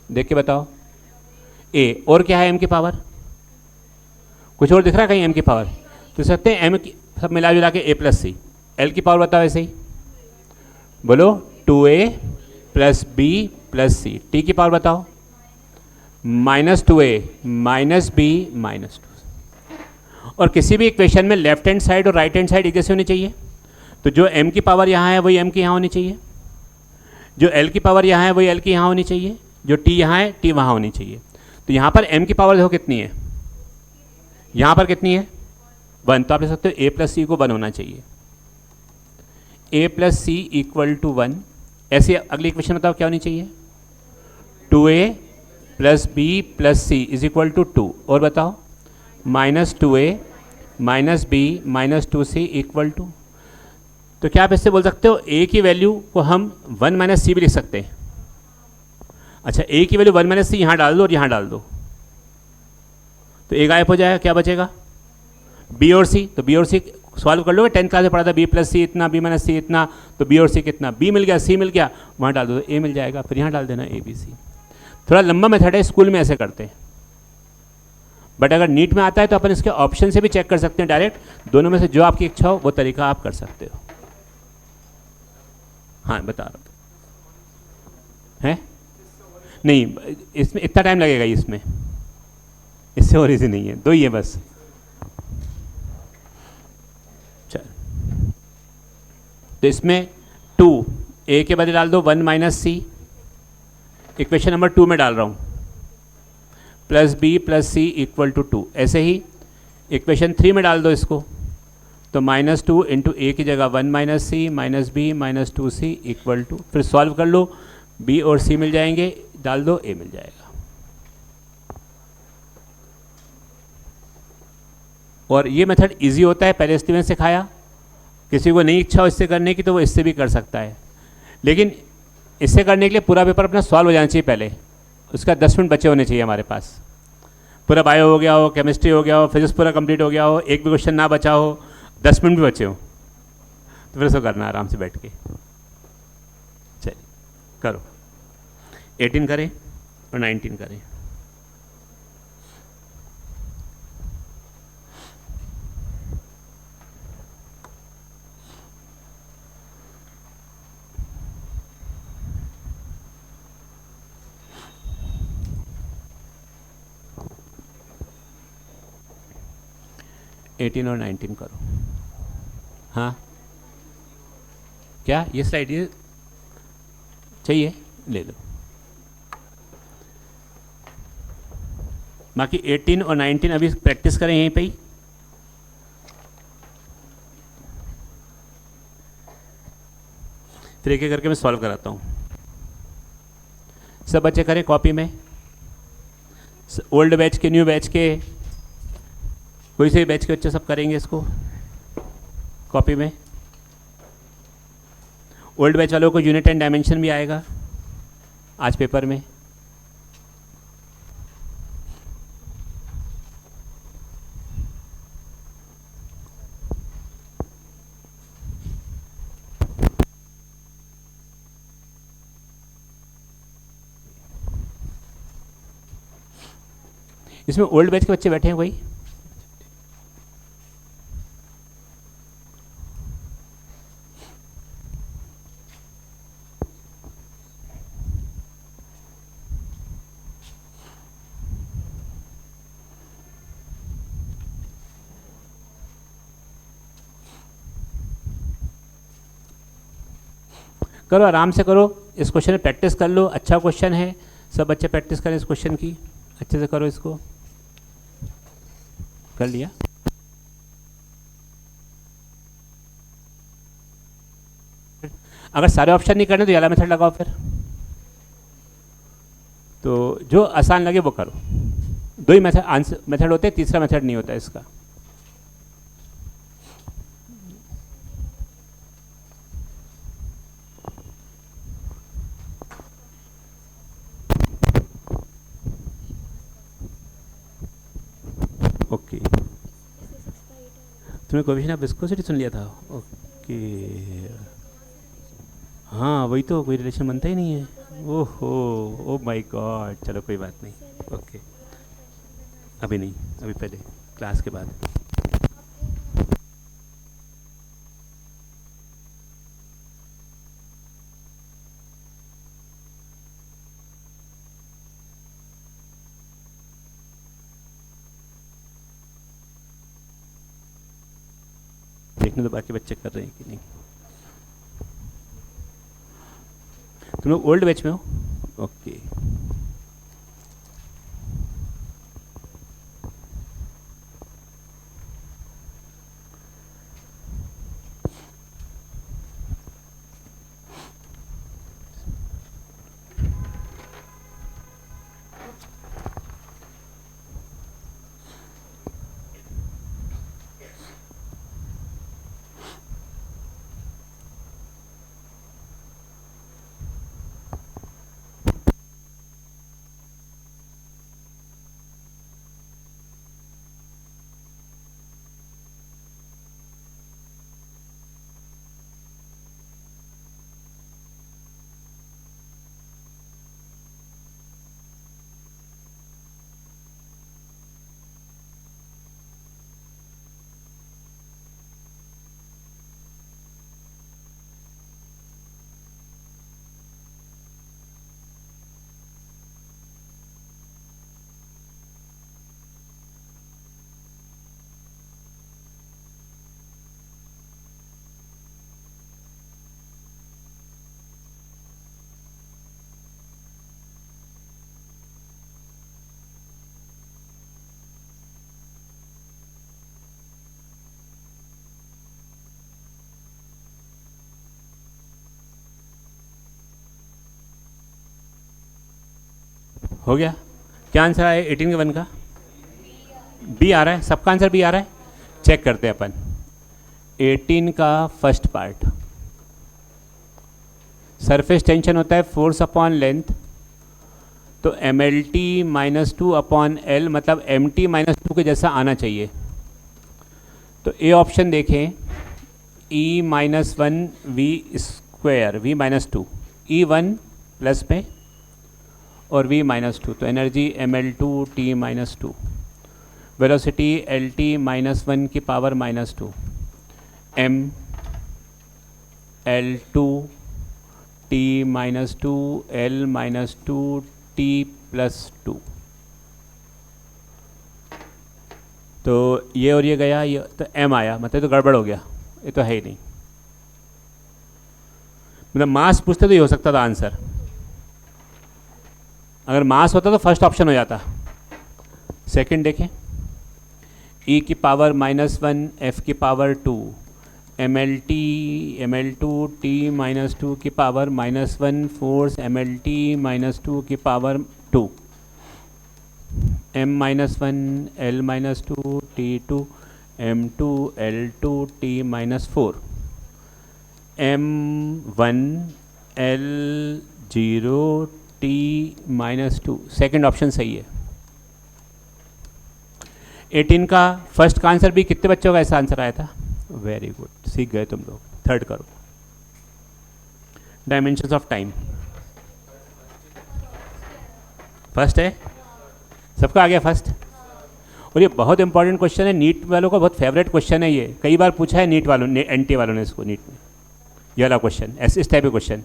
[SPEAKER 1] देख के बताओ। a और क्या है m की पावर? कुछ और दिख रहा है कहीं m की पावर? तो सकते हैं m की सब मिला जुला के a प्लस सी। l की पावर बताओ ऐसे ही, बोलो 2a प्लस b प्लस सी। t की पावर बताओ, -2a माइनस बी माइनस 2। और किसी भी इक्वेशन में लेफ्ट हैंड साइड और राइट हैंड साइड एक जैसे होनी चाहिए। तो जो m की पावर यहाँ है वही m की यहाँ होनी चाहिए, जो l की पावर यहाँ है वही l की यहाँ होनी चाहिए, जो t यहाँ है t वहाँ होनी चाहिए। तो यहाँ पर m की पावर देखो कितनी है, यहाँ पर कितनी है? 1। तो आप लिख सकते हो a प्लस सी को 1 होना चाहिए, a plus C equal to 1। ऐसे अगली इक्वेशन बताओ क्या होनी चाहिए? 2a plus B plus C is equal to 2। और बताओ, -2a minus B minus 2c equal to. तो क्या आप इससे बोल सकते हो a की वैल्यू को हम 1 माइनस सी भी लिख सकते हैं? अच्छा, a की वैल्यू 1 माइनस सी यहाँ डाल दो और यहाँ डाल दो, तो a गायब हो जाएगा, क्या बचेगा? b और c। तो b और c सॉल्व कर लोगे, 10th क्लास में पढ़ा था, b प्लस सी इतना, b माइनस सी इतना, तो b और c कितना? b मिल गया, c मिल गया, वहाँ डाल दो तो a मिल जाएगा, फिर यहाँ डाल देना a b c। थोड़ा लंबा मेथड है, स्कूल में ऐसे करते हैं, बट अगर नीट में आता है तो अपन इसके ऑप्शन से भी चेक कर सकते हैं डायरेक्ट। दोनों में से जो आपकी इच्छा हो वो तरीका आप कर सकते हो। हाँ बता रहा हूँ, है नहीं इसमें इतना टाइम लगेगा, इसमें इससे और इजी नहीं है, 2 ही है बस। चल, तो इसमें 2 a के बदले डाल दो 1 माइनस सी, इक्वेशन नंबर 2 में डाल रहा हूँ, plus B plus C equal to 2। ऐसे ही इक्वेशन 3 में डाल दो इसको, तो -2 इंटू ए की जगह 1 minus C minus B minus 2c equal to, फिर सॉल्व कर लो, b और c मिल जाएंगे, डाल दो a मिल जाएगा। और ये मेथड इजी होता है, पहले इसलिए मैंने सिखाया, किसी को नहीं इच्छा हो इससे करने की तो वो इससे भी कर सकता है, लेकिन इससे करने के लिए पूरा पेपर अपना सॉल्व हो जाना चाहिए पहले, उसका 10 मिनट बचे होने चाहिए हमारे पास, पूरा बायो हो गया हो, केमिस्ट्री हो गया हो, फिजिक्स पूरा कंप्लीट हो गया हो, एक भी क्वेश्चन ना बचा हो, 10 मिनट भी बचे हो, तो फिर उसको करना आराम से बैठ के। चलिए करो, 18 करें और 19 करें। एटीन और 19 करो। हाँ क्या ये स्लाइड ये चाहिए, ले लो। बाकी 18 और 19 अभी प्रैक्टिस करें यहीं पे ही। फिर एक एक करके मैं सॉल्व कराता हूँ। सब बच्चे करें कॉपी में, ओल्ड बैच के, न्यू बैच के, कोई से भी बैच के बच्चे सब करेंगे इसको कॉपी में। ओल्ड बैच वालों को यूनिट एंड डायमेंशन भी आएगा आज पेपर में। इसमें ओल्ड बैच के बच्चे बैठे हैं कोई? करो, आराम से करो, इस क्वेश्चन में प्रैक्टिस कर लो, अच्छा क्वेश्चन है, सब बच्चे प्रैक्टिस करें इस क्वेश्चन की, अच्छे से करो इसको। कर लिया? अगर सारे ऑप्शन नहीं करने तो वाला मेथड लगाओ फिर, तो जो आसान लगे वो करो। दो ही मेथड आंसर मेथड होते हैं, तीसरा मेथड नहीं होता इसका। ओके, तुमने कोएफिशिएंट ऑफ विस्कोसिटी सुन लिया था? ओके, हाँ वही तो, कोई रिलेशन बनता ही नहीं है। ओहो, ओ माय गॉड, चलो कोई बात नहीं, ओके अभी नहीं, अभी पहले क्लास के बाद। देखने तो बाकी बच्चे कर रहे हैं कि नहीं। तुम लोग ओल्ड बैच में हो? ओके, हो गया? क्या आंसर आया 18 के 1 का? बी आ रहा है, सबका आंसर बी आ रहा है। चेक करते हैं अपन 18 का फर्स्ट पार्ट, सरफेस टेंशन होता है फोर्स अपॉन लेंथ, तो M L T minus two upon L मतलब एम टी माइनस टू के जैसा आना चाहिए। तो ए ऑप्शन देखें, E minus one V square V minus two, E one plus में और वी माइनस टू, तो energy M L two T minus two, velocity L T minus one की power minus two, M L two T minus two L minus two T plus to. तो ये और ये गया, ये तो एम आया, मतलब तो गड़बड़ हो गया, ये तो है ही नहीं। मतलब मास पूछते तो ये हो सकता था आंसर, अगर मास होता तो फर्स्ट ऑप्शन हो जाता। सेकंड देखें, ई की पावर माइनस वन एफ की power two, M L two T minus two की power minus one force M L T minus two की power two, M minus one L minus two T two, M two L two T minus four, M one L zero T minus two. Second option सही है। 18 का first का answer भी कितने बच्चों का ऐसा आंसर आया था? वेरी गुड, सीख गए तुम लोग। थर्ड करो, डायमेंशंस ऑफ टाइम। फर्स्ट है, सबका आ गया फर्स्ट। और ये बहुत इंपॉर्टेंट क्वेश्चन है, नीट वालों का बहुत फेवरेट क्वेश्चन है ये, कई बार पूछा है नीट वालों ने, एनटी वालों ने इसको नीट में, ये वाला क्वेश्चन, ऐसे इस टाइप के क्वेश्चन।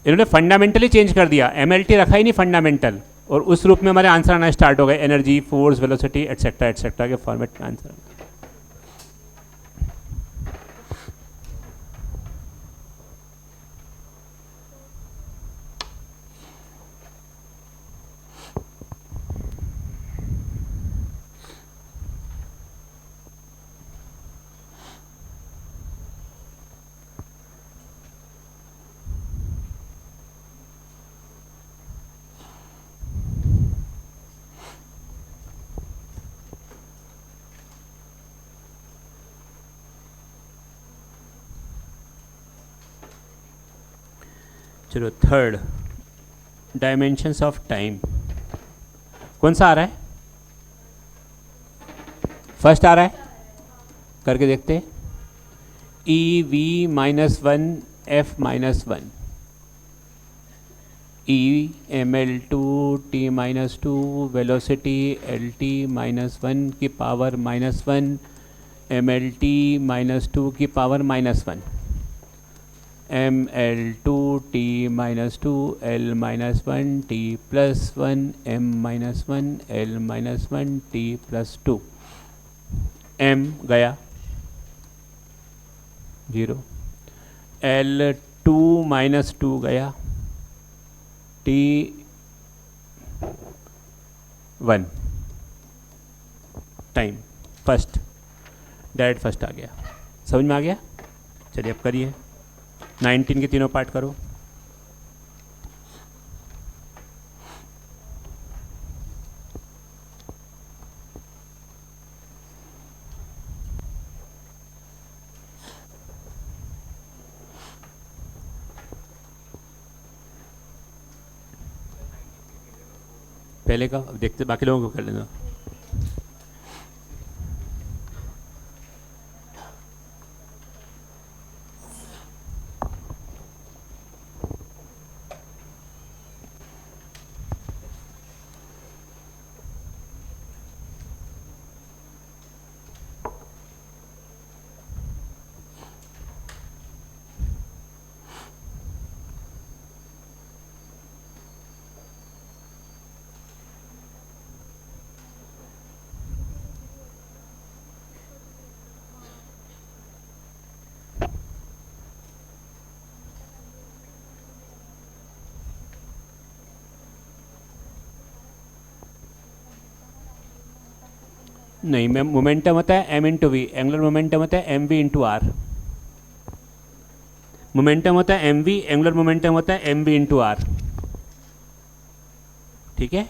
[SPEAKER 1] इन्होंने फंडामेंटली चेंज कर दिया, एमएलटी रखा ही नहीं फंडामेंटल, और उस रूप में हमारे आंसर आना स्टार्ट हो गए, एनर्जी फोर्स वेलोसिटी एटसेट्रा के फॉर्मेट में आंसर। चलो थर्ड, डायमेंशंस ऑफ टाइम। कौन सा आ रहा है? फर्स्ट आ रहा है, करके देखते हैं। E V minus one F minus one, E M L two T minus two, velocity L T minus one की power minus one, M L T minus two की power minus one, M L two T minus two L minus one T plus one, M minus one L minus one T plus two, M गया zero, L two minus two गया, T one, time first, direct first आ गया। समझ में आ गया? चलिए अब करिए, 19 के तीनों पार्ट करो। पहले का अब देखते, बाकी लोगों को कर लेना। नहीं, मैम मोमेंटम होता है M into V, angular momentum होता है M V into R. Momentum होता है एम वी, एंगुलर मोमेंटम होता है एम वी इंटू आर। ठीक है?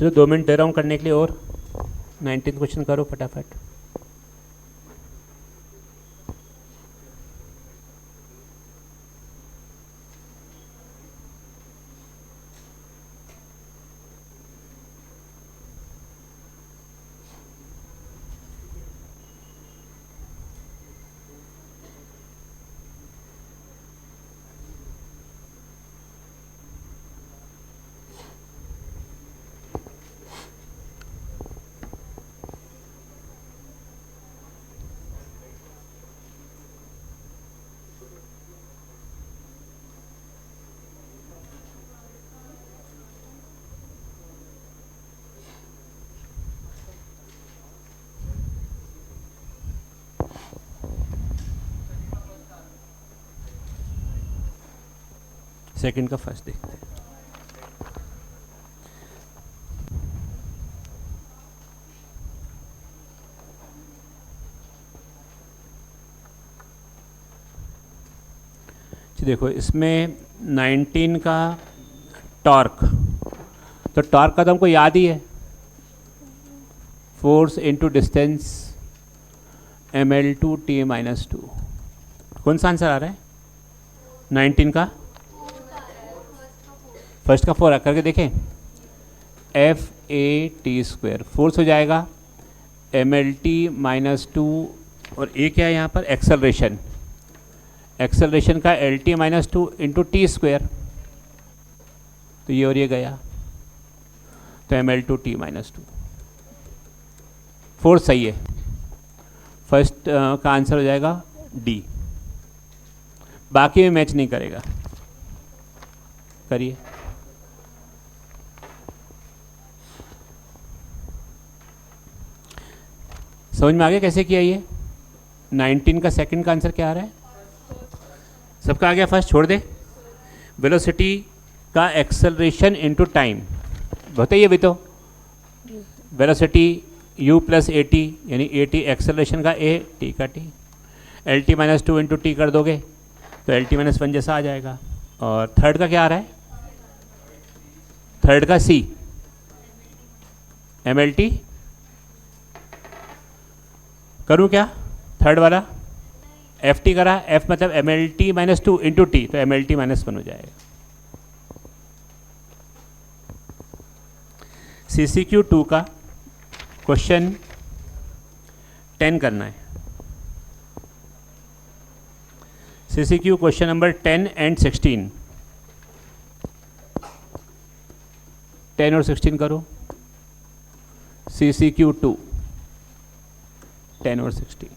[SPEAKER 1] जो 2 मिनट दे रहा हूँ करने के लिए, और 19 क्वेश्चन करो फटाफट। सेकंड का फर्स्ट देखते हैं। देखो इसमें 19 का टॉर्क, तो टॉर्क का तो हमको याद ही है, फोर्स इनटू डिस्टेंस ml/t-2। कौन सा आंसर आ रहा है 19 का? फर्स्ट का 4 करके देखें, F(a)t², फोर्स हो जाएगा mlt-2, और ए क्या है यहाँ पर? एक्सेलरेशन। एक्सेलरेशन का LT-2 इंटू t², तो ये और ये गया, तो ml/t-2। फोर्स सही है, फर्स्ट का आंसर हो जाएगा डी। बाकी में मैच नहीं करेगा। करिए। समझ में आ गया कैसे किया ये? 19 का सेकंड का आंसर क्या आ रहा है? सबका आ गया? फर्स्ट छोड़ दे। वेलोसिटी का एक्सेलरेशन इनटू टाइम बताइए भी, तो velocity u plus A T, यानी ए टी एक्सेलरेशन का a, t का t, LT-2 इंटू टी कर दोगे तो LT-1 जैसा आ जाएगा। और थर्ड का क्या आ रहा है? थर्ड का c, mlt। करूँ क्या थर्ड वाला? ft करा, f मतलब mlt-2 इंटू टी, तो mlt-1 हो जाएगा। CCQ2 का क्वेश्चन 10 करना है। CCQ क्वेश्चन नंबर 10 एंड 16, 10 और 16 करो। CCQ2 10 और 16।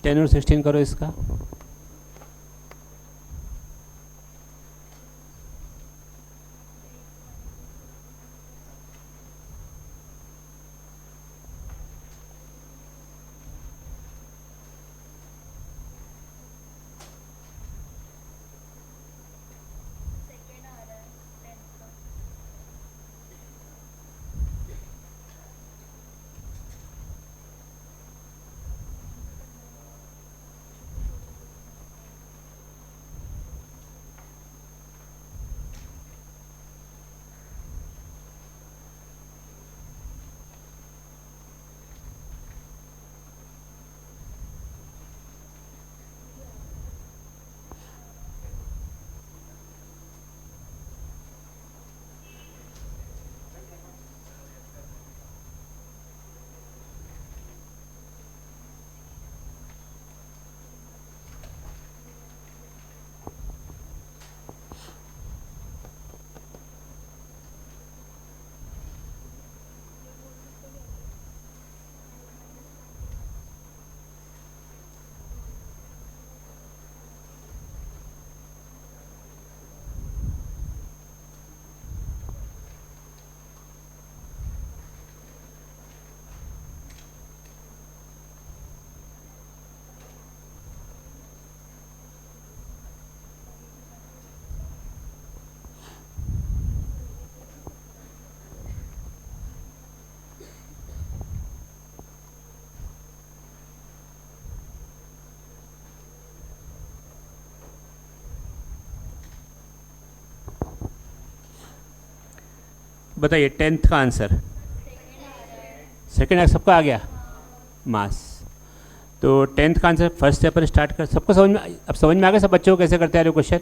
[SPEAKER 1] टेन और 16 करो इसका। बताइए 10th का आंसर। सेकेंड सबका आ गया मास। तो 10th का आंसर फर्स्ट से अपन स्टार्ट कर, सबको समझ में, अब समझ में आ गया सब बच्चों को कैसे करते आ रहे हो क्वेश्चन?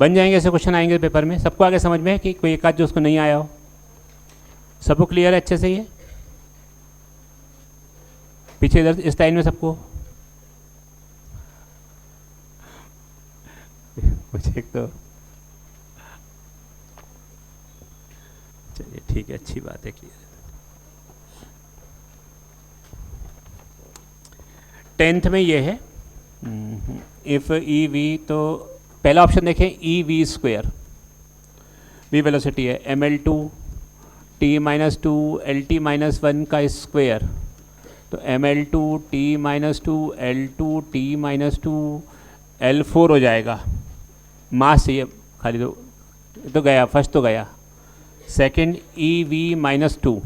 [SPEAKER 1] बन जाएंगे ऐसे क्वेश्चन आएंगे पेपर में, सबको आगे समझ में कि कोई एक आध जो उसको नहीं आया हो? सबको क्लियर है अच्छे से? ये पीछे इधर इस लाइन में सबको मुझे तो चलिए ठीक है, अच्छी बात है, क्लियर है। 10th में ये है इफ ई वी, तो पहला ऑप्शन देखें E V square, V velocity है ml2 t-2 lt -1 का स्क्वेयर, तो ml2 t-2 l2 t-2 l4 हो जाएगा। मास चाहिए खाली, तो गया फर्स्ट, तो गया सेकंड EV-2,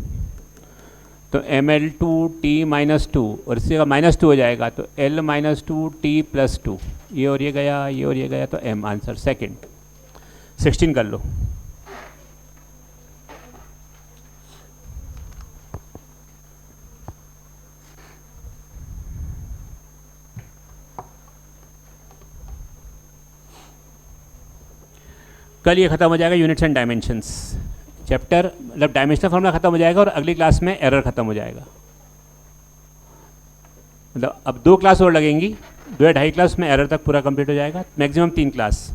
[SPEAKER 1] तो ml2 t-2 और इसी का -2 हो जाएगा, तो l-2 t+2, ये और ये गया, ये और ये गया, तो m आंसर सेकंड। 16 कर लो। कल ये खत्म हो जाएगा यूनिट्स एंड डायमेंशंस चैप्टर, मतलब डायमेंशनल फॉर्मूला खत्म हो जाएगा और अगली क्लास में एरर खत्म हो जाएगा। मतलब अब 2 क्लास और लगेंगी, 2 या 2.5 क्लास में एरर तक पूरा कंप्लीट हो जाएगा, मैक्सिमम 3 क्लास।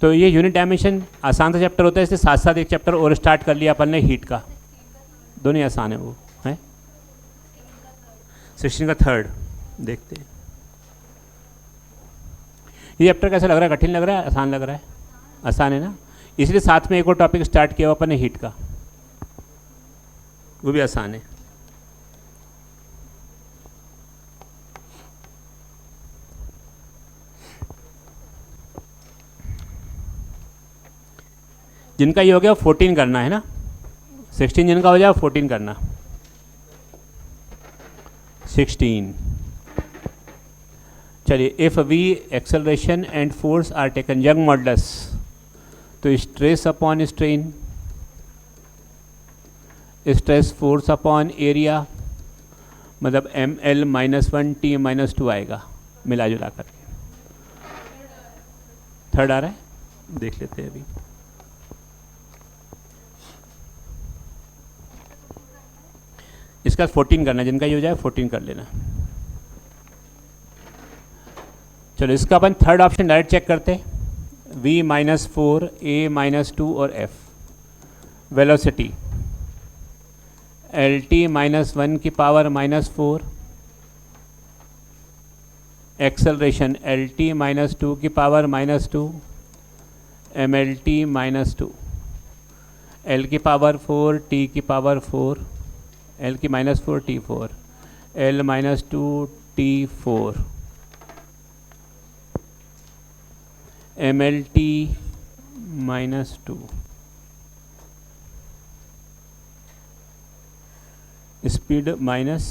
[SPEAKER 1] तो ये यूनिट डायमेंशन आसान सा चैप्टर होता है, इसलिए साथ साथ एक चैप्टर और स्टार्ट कर लिया अपन ने हीट का, दोनों ही आसान है वो है। 16 का थर्ड देखते हैं। ये चैप्टर कैसा लग रहा है? कठिन लग रहा है, आसान लग रहा है? आसान है ना, इसलिए साथ में एक और टॉपिक स्टार्ट किया अपन ने हीट का, वो भी आसान है। जिनका ये हो गया 14 करना है ना, 16 जिनका हो जाए 14 करना। 16 चलिए, if V acceleration and force are taken Young modulus, तो stress upon strain, stress force upon area, मतलब ml-1 t-2 आएगा मिला जुला करके। थर्ड आ रहा है, देख लेते हैं अभी। इसका 14 करना, जिनका ये हो जाए 14 कर लेना। चलो इसका अपन थर्ड ऑप्शन डायरेक्ट चेक करते हैं, v-4 a-2 और f, वेलोसिटी lt-1 की पावर -4, एक्सेलरेशन lt-2 की पावर -2, mlt-2, l की पावर 4 t की पावर 4, l की -4 t4, l-2 t4, mlt-2, speed minus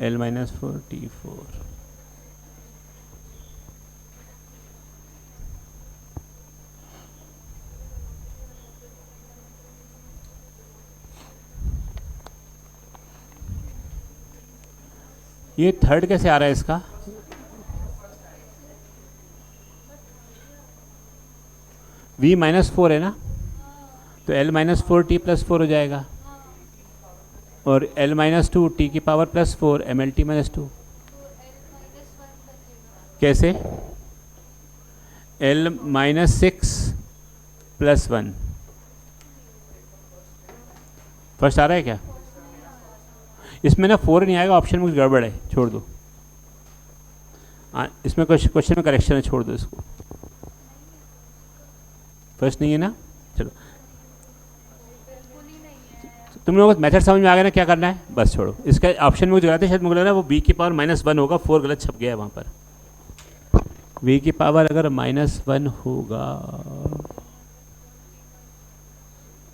[SPEAKER 1] l-4 t4। ये थर्ड कैसे आ रहा है इसका? v-4 है ना, तो l-4 t+4 हो जाएगा, और l-2 t की पावर +4 mlt-2। कैसे? l-6 + 1 फर्स्ट आ रहा है क्या? इसमें ना 4 नहीं आएगा, ऑप्शन में कुछ गड़बड़ है, छोड़ दो। इसमें क्वेश्चन में करेक्शन है, छोड़ दो इसको। फर्स्ट नहीं है ना, चलो तुम लोगों को मेथड समझ में आ गया ना क्या करना है, बस छोड़ो। इसका ऑप्शन में कुछ गलत है, शायद मुझे लग रहा है वो b की पावर -1 होगा, 4 गलत छप गया है वहाँ पर। v की पावर अगर -1 होगा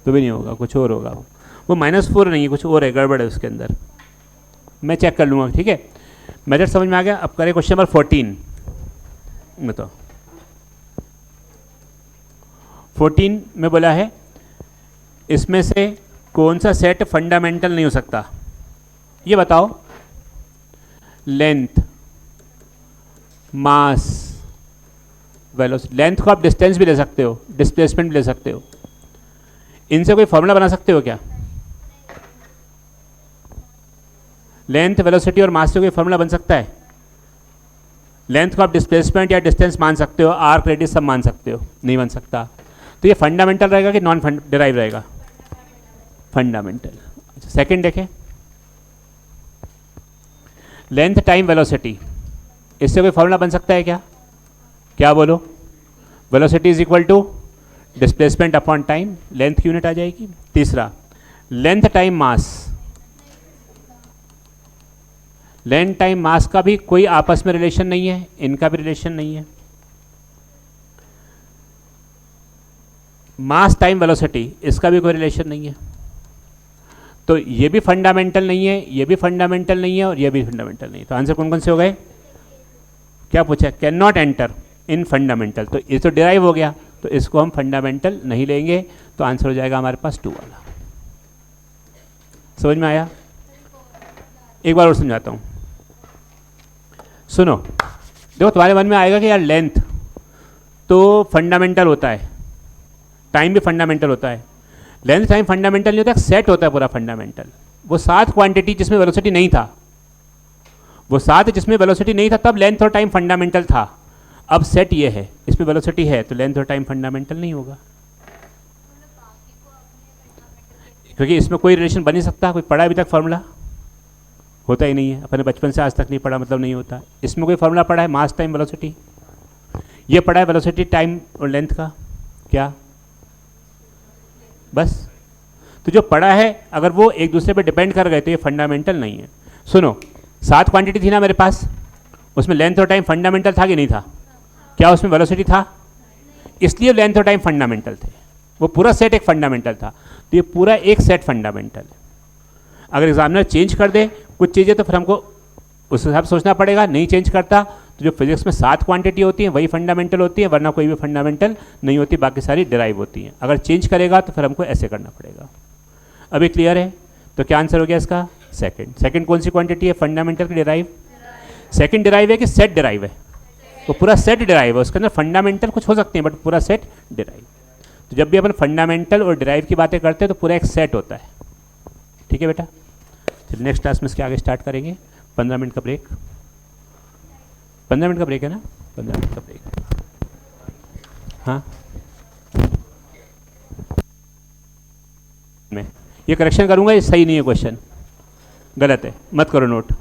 [SPEAKER 1] तो भी नहीं होगा, कुछ और होगा। वो -4 नहीं है, कुछ और है, गड़बड़ है उसके अंदर, मैं चेक कर लूँगा, ठीक है। मेथड समझ में आ गया। अब करें क्वेश्चन नंबर 14, बताओ। 14 में बोला है इसमें से कौन सा सेट फंडामेंटल नहीं हो सकता, ये बताओ। लेंथ, मास, वेलोसिटी। लेंथ को आप डिस्टेंस भी ले सकते हो, डिस्प्लेसमेंट भी ले सकते हो। इनसे कोई फॉर्मूला बना सकते हो क्या? लेंथ, वेलोसिटी और मास से कोई फॉर्मूला बन सकता है? लेंथ को आप डिस्प्लेसमेंट या डिस्टेंस मान सकते हो, आर्क रेडियस सब मान सकते हो, नहीं बन सकता। तो ये फंडामेंटल रहेगा कि नॉन डिराइव रहेगा? फंडामेंटल। अच्छा, सेकंड देखें, लेंथ टाइम वेलोसिटी, इससे कोई फॉर्मूला बन सकता है क्या? क्या बोलो? Velocity is equal to displacement upon time, length की यूनिट आ जाएगी। तीसरा, length time mass, length time mass का भी कोई आपस में रिलेशन नहीं है, इनका भी रिलेशन नहीं है। मास टाइम वेलोसिटी, इसका भी कोई रिलेशन नहीं है। तो ये भी फंडामेंटल नहीं है, ये भी फंडामेंटल नहीं है, और ये भी फंडामेंटल नहीं है। तो आंसर कौन कौन से हो गए? क्या पूछा? Can not enter in fundamental. तो ये तो डिराइव हो गया, तो इसको हम फंडामेंटल नहीं लेंगे। तो आंसर हो जाएगा हमारे पास 2 वाला। समझ में आया? एक बार और समझाता हूँ, सुनो। देखो, तुम्हारे मन में आएगा कि यार लेंथ तो फंडामेंटल होता है, टाइम भी फंडामेंटल होता है। लेंथ टाइम फंडामेंटल नहीं होता, एक सेट होता है पूरा फंडामेंटल। वो 7 क्वांटिटी जिसमें वेलोसिटी नहीं था, वो 7 जिसमें वेलोसिटी नहीं था, तब लेंथ और टाइम फंडामेंटल था। अब सेट ये है, इसमें वेलोसिटी है, तो लेंथ और टाइम फंडामेंटल नहीं होगा, क्योंकि इसमें कोई रिलेशन बन नहीं सकता। कोई पढ़ा अभी तक फॉर्मूला? होता ही नहीं है, अपने बचपन से आज तक नहीं पढ़ा, मतलब नहीं होता। इसमें कोई फॉर्मूला पढ़ा है मास टाइम वेलोसिटी? ये पढ़ा है वेलोसिटी टाइम और लेंथ का? क्या बस? तो जो पढ़ा है अगर वो एक दूसरे पे डिपेंड कर गए तो ये फंडामेंटल नहीं है। सुनो, 7 क्वांटिटी थी ना मेरे पास, उसमें लेंथ और टाइम फंडामेंटल था कि नहीं था? क्या उसमें वेलोसिटी था? इसलिए लेंथ और टाइम फंडामेंटल थे। वो पूरा सेट एक फंडामेंटल था, तो ये पूरा एक सेट फंडामेंटल है। अगर एग्जामिनर चेंज कर दे कुछ चीज़ें तो फिर हमको उस हिसाब से सोचना पड़ेगा। नहीं चेंज करता तो जो फिजिक्स में 7 क्वांटिटी होती हैं वही फंडामेंटल होती है, वरना कोई भी फंडामेंटल नहीं होती, बाकी सारी डिराइव होती हैं। अगर चेंज करेगा तो फिर हमको ऐसे करना पड़ेगा। अभी क्लियर है? तो क्या आंसर हो गया इसका? सेकंड। सेकंड कौन सी क्वांटिटी है, फंडामेंटल की डिराइव? सेकंड डिराइव है कि सेट डिराइव है? वो पूरा सेट डिराइव है, उसके अंदर फंडामेंटल कुछ हो सकते हैं बट पूरा सेट डिराइव। तो जब भी अपन फंडामेंटल और डिराइव की बातें करते हैं तो पूरा एक सेट होता है। ठीक है बेटा? चलिए नेक्स्ट क्लास में इसके आगे स्टार्ट करेंगे। 15 मिनट का ब्रेक। 15 मिनट का ब्रेक है ना? 15 मिनट का ब्रेक। हाँ, मैं ये करेक्शन करूंगा, ये सही नहीं है, क्वेश्चन गलत है, मत करो नोट।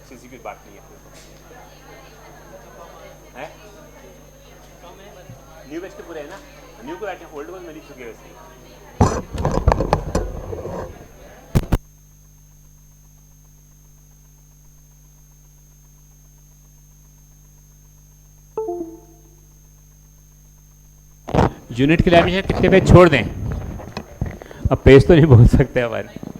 [SPEAKER 1] किसी की बात नहीं है, न्यू बैच के पूरे है ना? न्यू को बैठे, ओल्ड को मैं लिख चुके वैसे ही। यूनिट के लिए कितने पेज छोड़ दें? अब पेज तो नहीं बोल सकते हमारे।